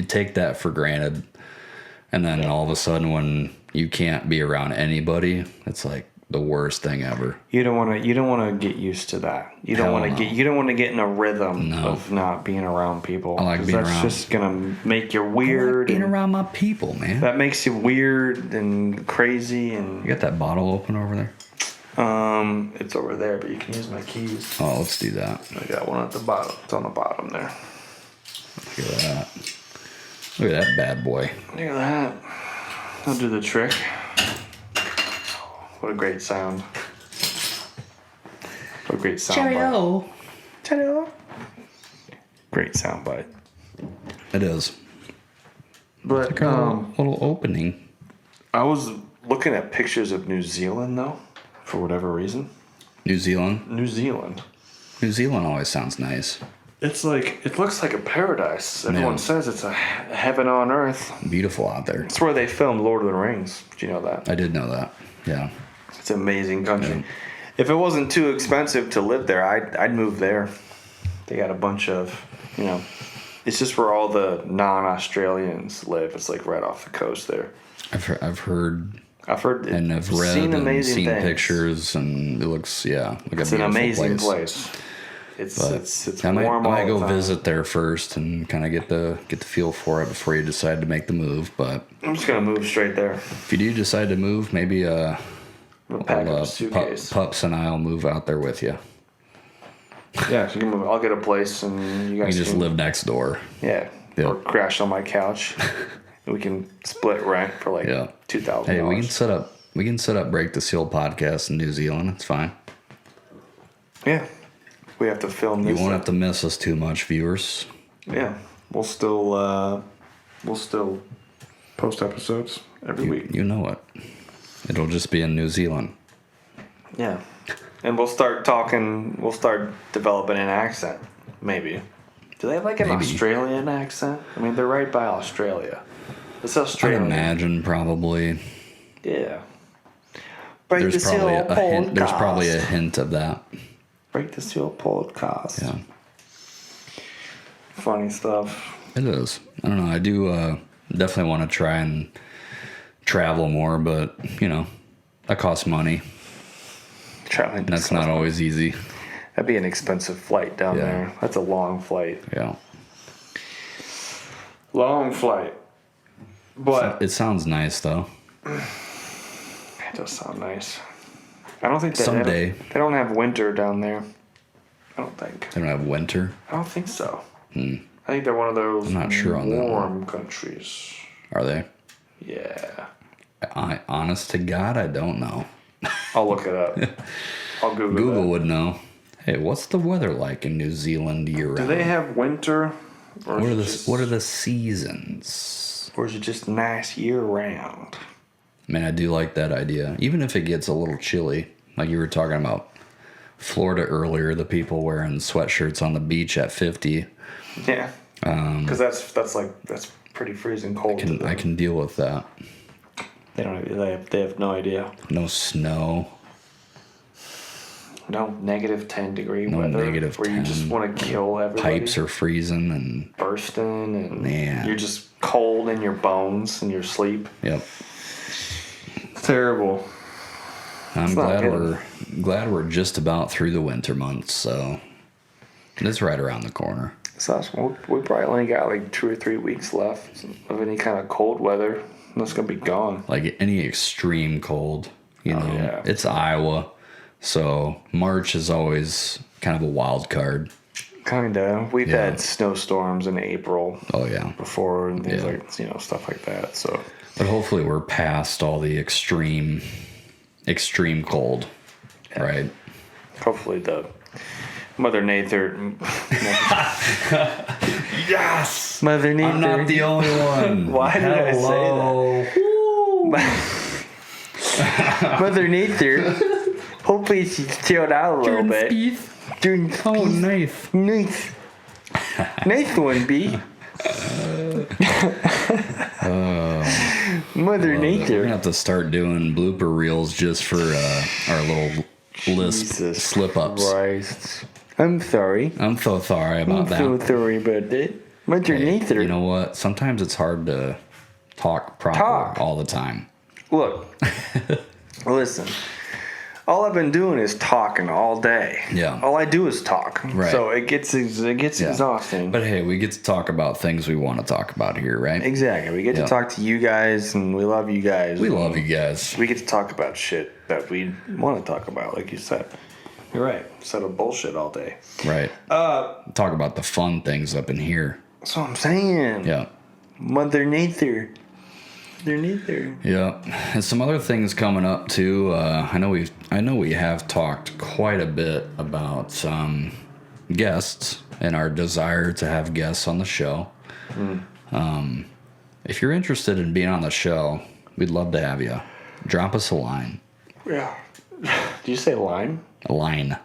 take that for granted, and then all of a sudden when you can't be around anybody, it's like the worst thing ever. You don't want to get used to that. You don't want to get in a rhythm of not being around people. I like being around. That's just gonna make you weird. I like being around my people, man. That makes you weird and crazy. And you got that bottle open over there? It's over there, but you can use my keys. Oh, let's do that. I got one at the bottom. It's on the bottom there. Look at that. Look at that bad boy. Look at that. I'll do the trick. What a great sound. What a great sound bite. Cheerio. Great sound bite. It is. But Like a little opening. I was looking at pictures of New Zealand, though, for whatever reason. New Zealand. New Zealand New Zealand always sounds nice. It's like, it looks like a paradise. Everyone says it's a heaven on earth. Beautiful out there. It's where they filmed Lord of the Rings. Did you know that? I did know that. Yeah. It's an amazing country. Yeah. If it wasn't too expensive to live there, I'd move there. They got a bunch of, it's just where all the non-Australians live. It's like right off the coast there. I've heard and I've read seen and seen things. pictures, and it looks like it's a an amazing place. It's I warm might all go the time. visit there first and kind of get the feel for it before you decide to make the move. But I'm just gonna move straight there. if you do decide to move, maybe I'll pack up a suitcase. Pups and I'll move out there with you. Yeah, so you can move. I'll get a place, and you You guys just can live next door. Yeah, Yep. or crash on my couch. We can split rent for like $2,000. Hey, we can set up Break the Seal podcast in New Zealand. It's fine. Yeah, we have to film this. You won't have to miss us too much, viewers. Yeah, we'll still post episodes every week. You know it. It'll just be in New Zealand. Yeah, and we'll start talking. We'll start developing an accent. Maybe. Do they have like an Australian accent? I mean, they're right by Australia. It's Australian. I imagine probably. Yeah. There's probably a hint of that. Break the Seal podcast. Yeah. Funny stuff. It is. I don't know. I do definitely want to try and travel more, but that costs money. Traveling. That's not always easy. That'd be an expensive flight down there. That's a long flight. Yeah. Long flight. But it sounds nice though. It does sound nice. I don't think someday they don't have winter down there. I don't think. They don't have winter? I don't think so. I think they're one of those I'm not sure on that warm countries. Are they? Yeah. Honest to God, I don't know. I'll look it up. I'll Google Google that. would know. Hey, what's the weather like in New Zealand year round? Do they have winter? Or what are the seasons? Or is it just nice year round? Man, I do like that idea. Even if it gets a little chilly, like you were talking about Florida earlier, the people wearing sweatshirts on the beach at 50. Yeah. Because that's pretty freezing cold. I can deal with that. They have no idea. No snow. No -10-degree No weather. negative where 10. you just want to kill everybody. Pipes are freezing and bursting, and man, you're just cold in your bones in your sleep. Yep. It's terrible. I'm glad we're just about through the winter months, so it's right around the corner. So we probably only got like 2 or 3 weeks left of any kind of cold weather. And that's gonna be gone. Like any extreme cold, Yeah. It's Iowa, so March is always kind of a wild card. Kinda. We've had snowstorms in April. Oh yeah. Before and things like stuff like that. So. But hopefully we're past all the extreme cold, right? Hopefully the Mother Nature. Yes, Mother Nature. I'm not the only one. Why did I say that? Mother Nature. Hopefully she's chilled out a little bit. Nice. Nice one, B. Mother Nature. We're gonna have to start doing blooper reels just for our little slip ups. Christ. I'm sorry. I'm so sorry about that. I'm so sorry about that. Mother Nature. You know what? Sometimes it's hard to talk proper all the time. Look, listen. All I've been doing is talking all day. Yeah. All I do is talk. Right. So it gets exhausting. But hey, we get to talk about things we want to talk about here, right? Exactly. We get to talk to you guys, and we love you guys. We love you guys. We get to talk about shit that we want to talk about, like you said. You're right. Instead of bullshit all day. Right. Talk about the fun things up in here. That's what I'm saying. Yeah. Mother Nature. Mother Nature. Yeah. And some other things coming up too. I know we have talked quite a bit about guests and our desire to have guests on the show. If you're interested in being on the show, we'd love to have you. Drop us a line. Yeah. Did you say lime? A line.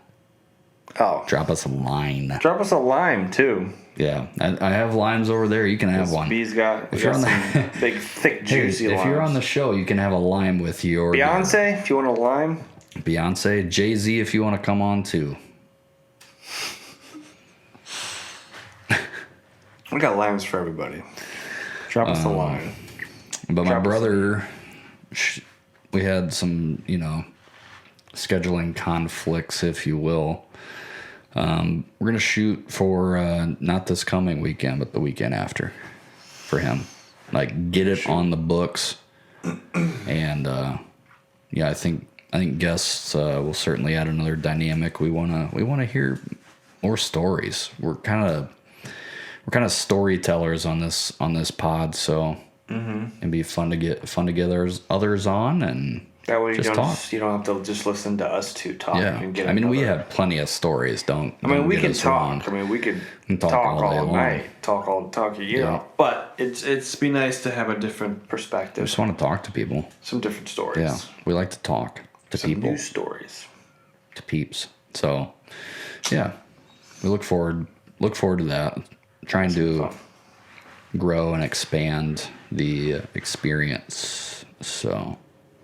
Oh. Drop us a line. Drop us a lime, too. Yeah. I have limes over there. You can have one. B's got, If you're on some big, thick, juicy limes. If you're on the show, you can have a lime with your Beyonce, if you want a lime. Beyonce. Jay-Z, if you want to come on, too. We got limes for everybody. Drop us a line. But my brother, we had some, scheduling conflicts, if you will. We're going to shoot for not this coming weekend, but the weekend after for him. Like, get it on the books. And, I think guests will certainly add another dynamic. We want to hear more stories. We're kind of storytellers on this pod, so it'd be fun to get others on and that way just talk. You don't have to just listen to us two talk. Yeah, and get we have plenty of stories. We can talk. We could talk all night, talk a year. Yeah. But it's be nice to have a different perspective. I just want to talk to people. Some different stories. Yeah, we like to talk to people. New stories. To peeps. So, yeah, we look forward to that. Trying to grow and expand the experience. So.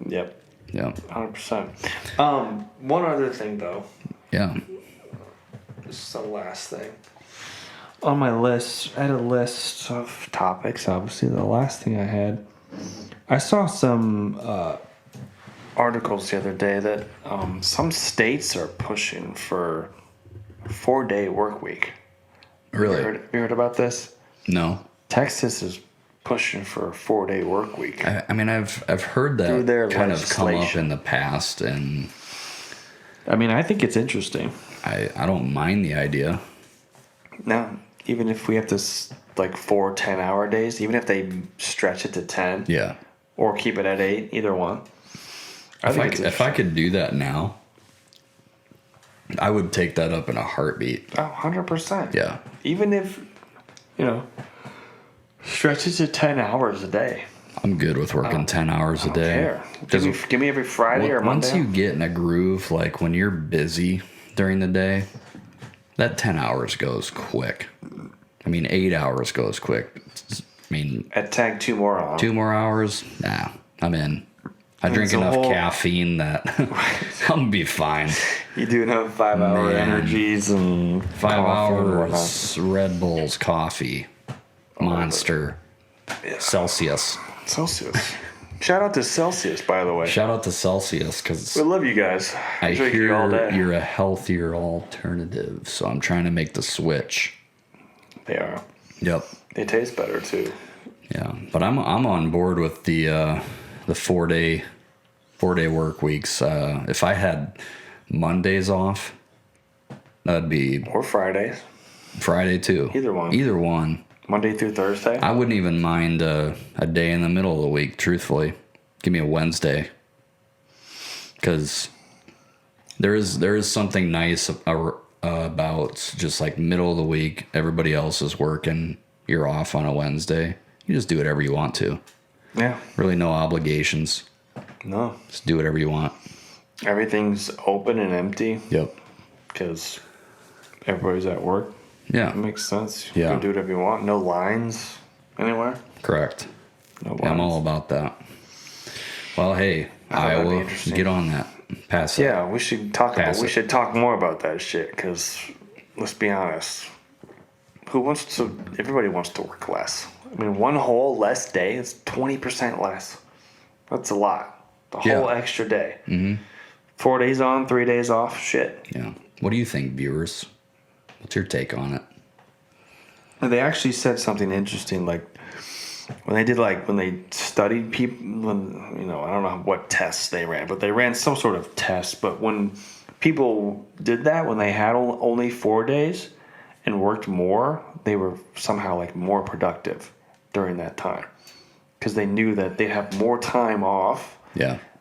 Yep. Yeah. 100%. One other thing though. Yeah. This is the last thing. On my list, I had a list of topics. Obviously, the last thing I had, I saw some articles the other day that some states are pushing for a 4-day work week. Really? Have you heard about this? No. Texas is pushing for a 4-day work week. I've heard that kind of come up in the past, and I think it's interesting. I don't mind the idea. No, even if we have to 4 10-hour days, even if they stretch it to 10, yeah, or keep it at 8, either one. If I could do that now, I would take that up in a heartbeat. Oh, 100%. Yeah. Even if, stretch it to 10 hours a day. I'm good with working 10 hours a day. Give me every Friday or Monday. Once you get in a groove, like when you're busy during the day, that 10 hours goes quick. 8 hours goes quick. At tag 2 more on. 2 more hours? Nah, I'm in. I drink enough caffeine that I'm gonna be fine. You do enough 5-hour energies and 5 hours, Red Bulls, coffee, Monster, Celsius. Shout out to Celsius, by the way. Shout out to Celsius, because we love you guys. I hear you're a healthier alternative, so I'm trying to make the switch. They are. Yep. They taste better too. Yeah, but I'm on board with the 4-day work weeks. If I had Mondays off, that'd be or Fridays. Friday too. Either one. Monday through Thursday. I wouldn't even mind a day in the middle of the week. Truthfully, give me a Wednesday, because there is something nice about just like middle of the week. Everybody else is working. You're off on a Wednesday. You just do whatever you want to. Yeah. Really no obligations. No. Just do whatever you want. Everything's open and empty. Yep. Because everybody's at work. Yeah. It makes sense. You Yeah. can do whatever you want. No lines anywhere. Correct. No lines. Yeah, I'm all about that. Well, hey, Iowa, get on that. Pass it. Yeah, we should talk more about that shit, because let's be honest. Everybody wants to work less. One whole less day is 20% less. That's a lot. The whole extra day. Mm-hmm. 4 days on, 3 days off. Shit. Yeah. What do you think, viewers? What's your take on it? And they actually said something interesting, when they studied people, I don't know what tests they ran, but they ran some sort of test. But when people did that, when they had only 4 days and worked more, they were somehow more productive during that time, because they knew that they'd have more time off,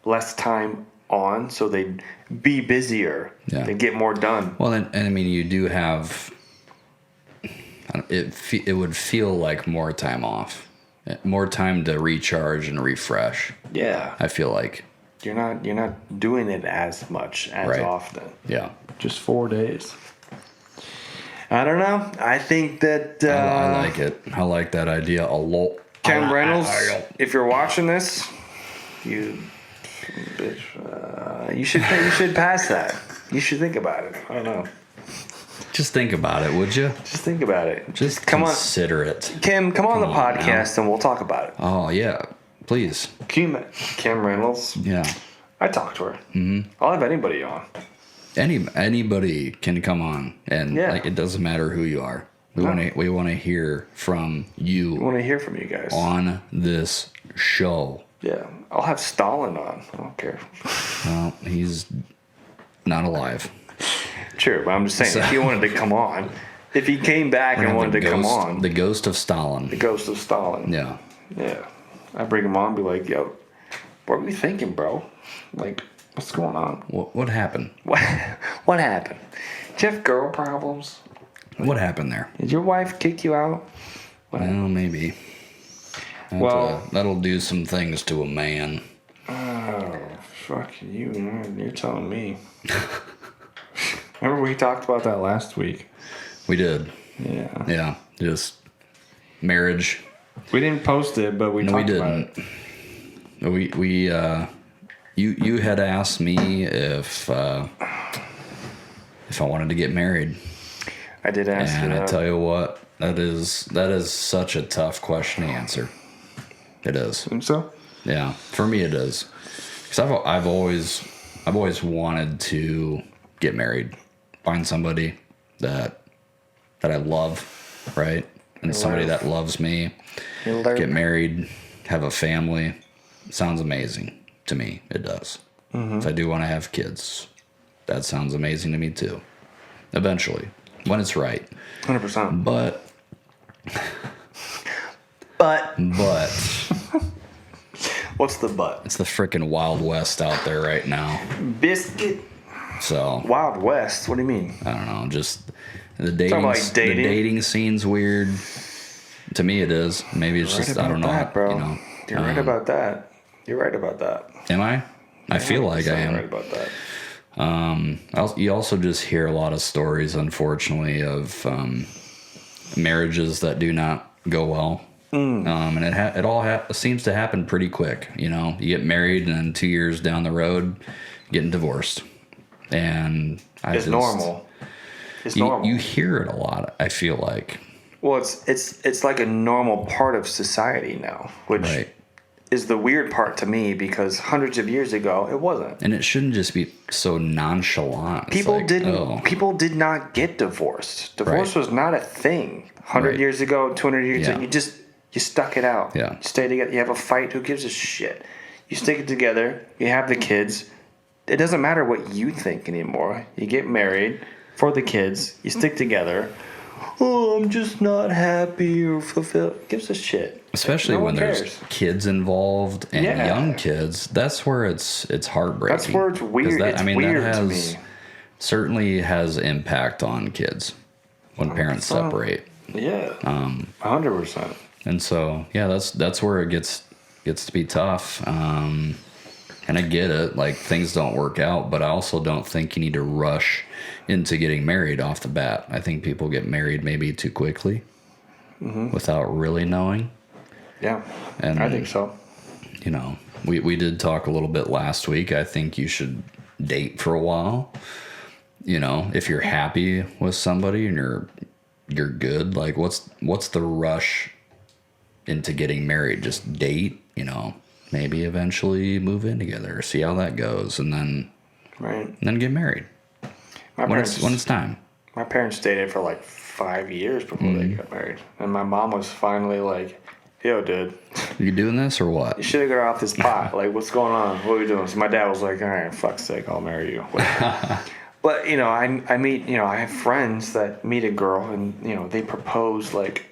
less time on, so they'd be busier, they'd get more done. Well, and you do have it would feel like more time off, more time to recharge and refresh. Yeah, I feel like you're not doing it as much as often. Yeah, just 4 days. I don't know. I think that I like it. I like that idea a lot. Ken Reynolds, if you're watching this, you bitch, you should pass that. You should think about it. I don't know. Just think about it, would you? Just think about it. Just consider it. Kim, come on the podcast and we'll talk about it. Oh, yeah. Please. Kim Reynolds. Yeah. I talked to her. Mm-hmm. I'll have anybody on. Anybody can come on, and like it doesn't matter who you are. We want to hear from you. We want to hear from you guys on this show. Yeah, I'll have Stalin on. I don't care. Well, he's not alive. True, but I'm just saying, if he wanted to come on, if he came back and wanted to come on, the ghost of Stalin. The ghost of Stalin. Yeah. Yeah, I bring him on, and be like, yo, what were you thinking, bro? Like, what's going on? What happened? What happened? Did you have girl problems? What happened there? Did your wife kick you out? Well, maybe. That'll do some things to a man. Oh, fuck you, man. You're telling me. Remember we talked about that last week? We did. Yeah. Yeah, just marriage. We didn't post it, but we talked about it. You had asked me if I wanted to get married. I did ask you that. And I tell you what, that is such a tough question to answer. It is. Think so? Yeah, for me it is. Because I've always wanted to get married, find somebody that I love, right, and somebody that loves me. Get married, have a family. Sounds amazing to me. It does. Mm-hmm. If I do want to have kids, that sounds amazing to me too. Eventually, when it's right. 100%. But. What's the but? It's the freaking Wild West out there right now. Biscuit. So. Wild West? What do you mean? I don't know. Just the dating. Like dating? The dating scene's weird. To me, it is. Maybe it's just I don't know. That, bro. You know, you're right about that. You're right about that. Am I? I feel like I am. Right about that. You also just hear a lot of stories, unfortunately, of marriages that do not go well. And it all seems to happen pretty quick. You know, you get married, and then 2 years down the road, getting divorced. And it's normal. It's normal. You hear it a lot. I feel like. Well, it's like a normal part of society now, which is the weird part to me, because hundreds of years ago it wasn't. And it shouldn't just be so nonchalant. People did not get divorced. Divorce was not a thing 100 years ago, 200 years ago. You stuck it out. Yeah. You stay together. You have a fight. Who gives a shit? You stick it together. You have the kids. It doesn't matter what you think anymore. You get married for the kids. You stick together. Oh, I'm just not happy or fulfilled. Gives a shit. Especially when there's kids involved and young kids. That's where it's heartbreaking. That's where it's weird. That certainly has impact on kids when parents separate. Yeah. 100%. And so that's where it gets to be tough. And I get it. Like, things don't work out, but I also don't think you need to rush into getting married off the bat. I think people get married maybe too quickly without really knowing. Yeah, and I think so. You know, we did talk a little bit last week. I think you should date for a while. You know, if you're happy with somebody and you're good, like what's the rush into getting married? Just date, you know, maybe eventually move in together, see how that goes, and then get married. When it's time. My parents dated for like 5 years before they got married. And my mom was finally like, yo, dude. You doing this or what? You should have got off this pot. Like, what's going on? What are we doing? So my dad was like, all right, fuck's sake, I'll marry you. But, you know, I meet, you know, I have friends that meet a girl and, you know, they propose like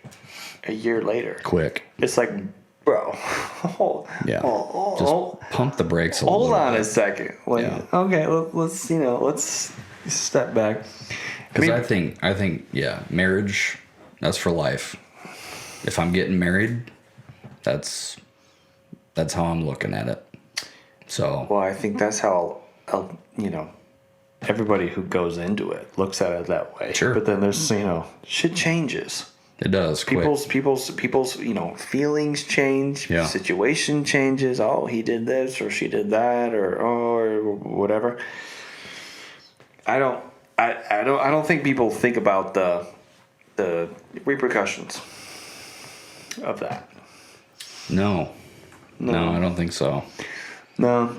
a year later. Quick. It's like, bro. Just pump the brakes a little bit. Hold on a second. Like, okay, let's step back. Because I think, marriage, that's for life. If I'm getting married, that's how I'm looking at it. So. Well, I think that's how, everybody who goes into it looks at it that way. Sure. But then there's, shit changes. It does. People's feelings change. Yeah. Situation changes. Oh, he did this or she did that or whatever. I don't think people think about the repercussions of that. No, I don't think so. No,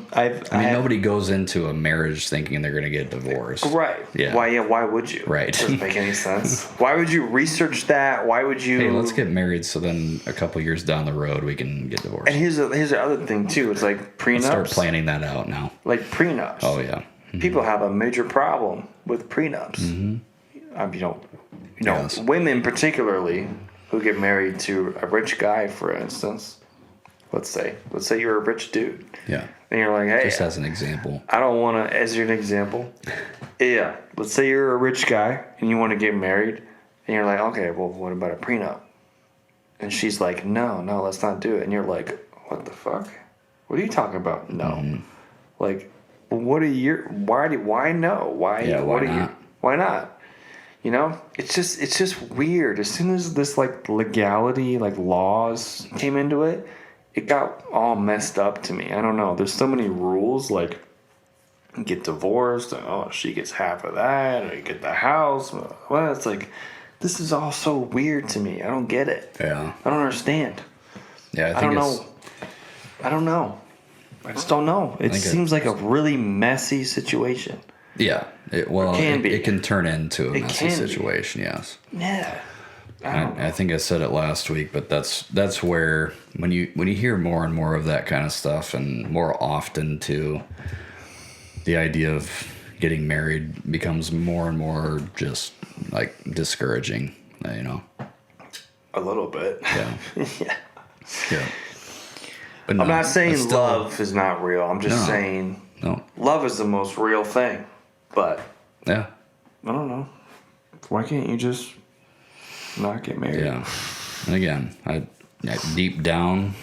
nobody goes into a marriage thinking they're going to get divorced. Right. Yeah. Why would you? Right. Doesn't make any sense. Why would you research that? Why would you? Hey, let's get married so then a couple years down the road we can get divorced. And here's the other thing too. It's like prenups. Let's start planning that out now. Like prenups. Oh yeah. Mm-hmm. People have a major problem with prenups. Mm-hmm. Yes. Women particularly who get married to a rich guy, for instance. Let's say you're a rich dude. Yeah. And you're like, hey. Just as an example. I don't want to, as an example. Yeah. Let's say you're a rich guy and you want to get married. And you're like, okay, well, what about a prenup? And she's like, no, let's not do it. And you're like, what the fuck? What are you talking about? No. Mm-hmm. Like, what are your, why no? Why? Yeah, why not? Why not? It's just weird. As soon as this like legality, like laws came into it, it got all messed up to me. I don't know. There's so many rules, like you get divorced, and she gets half of that, or you get the house. Well, it's like, this is all so weird to me. I don't get it. Yeah. I don't understand. Yeah, I don't know. I just don't know. It seems like a really messy situation. Yeah. It can turn into a messy situation, yes. Yeah. I think I said it last week, but that's where when you hear more and more of that kind of stuff, and more often too, the idea of getting married becomes more and more just like discouraging, A little bit. Yeah. Yeah. Yeah. But I'm not saying love is not real. I'm just saying love is the most real thing. But yeah, I don't know. Why can't you just not get married? Yeah. And again, I deep down,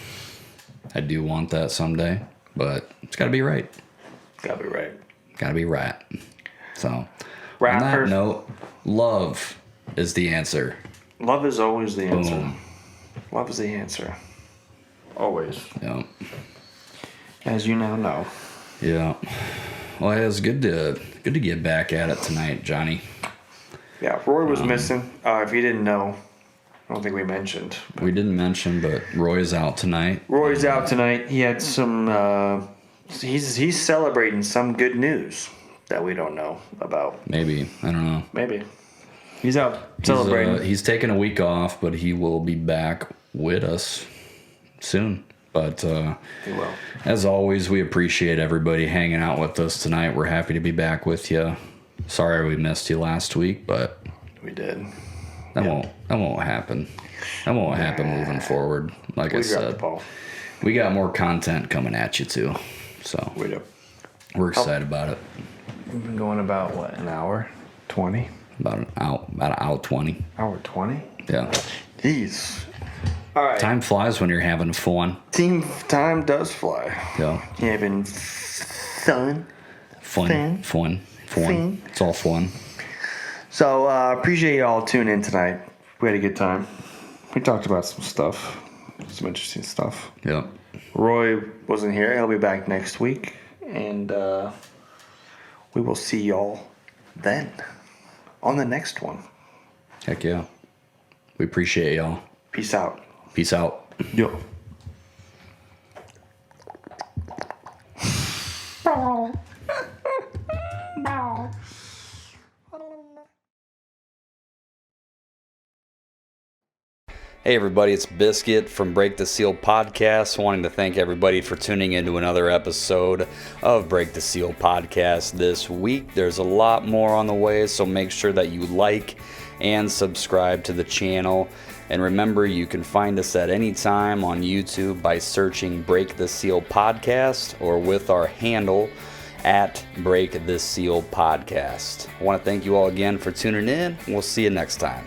I do want that someday, but it's got to be right. Got to be right. Got to be right. So, on that note, love is the answer. Love is always the answer. Boom. Love is the answer. Always. Yeah. As you now know. Yeah. Well, it was good to get back at it tonight, Johnny. Yeah, Roy was missing. If you didn't know, I don't think we mentioned. We didn't mention, but Roy's out tonight. Roy's out tonight. He had some. He's celebrating some good news that we don't know about. Maybe, I don't know. Maybe he's out celebrating. He's taking a week off, but he will be back with us soon. But he will. As always, we appreciate everybody hanging out with us tonight. We're happy to be back with you. Sorry we missed you last week, but we did. That won't happen. That won't happen moving forward. Like I said, we got more content coming at you too. So we do. We're excited about it. We've been going about what, an hour 20? About an hour 20. Hour 20? Yeah. Jeez. All right. Time flies when you're having fun. Time does fly. Yeah. You're having fun. Fun. It's all fun. So appreciate y'all tuning in tonight. We had a good time. We talked about some stuff, some interesting stuff. Yep. Roy wasn't here. He'll be back next week, and we will see y'all then on the next one. Heck yeah. We appreciate y'all. Peace out. Peace out. Yo. Hey everybody, it's Biscuit from Break the Seal Podcast, wanting to thank everybody for tuning into another episode of Break the Seal Podcast this week. There's a lot more on the way, so make sure that you like and subscribe to the channel. And remember, you can find us at any time on YouTube by searching Break the Seal Podcast or with our handle at Break the Seal Podcast. I want to thank you all again for tuning in. We'll see you next time.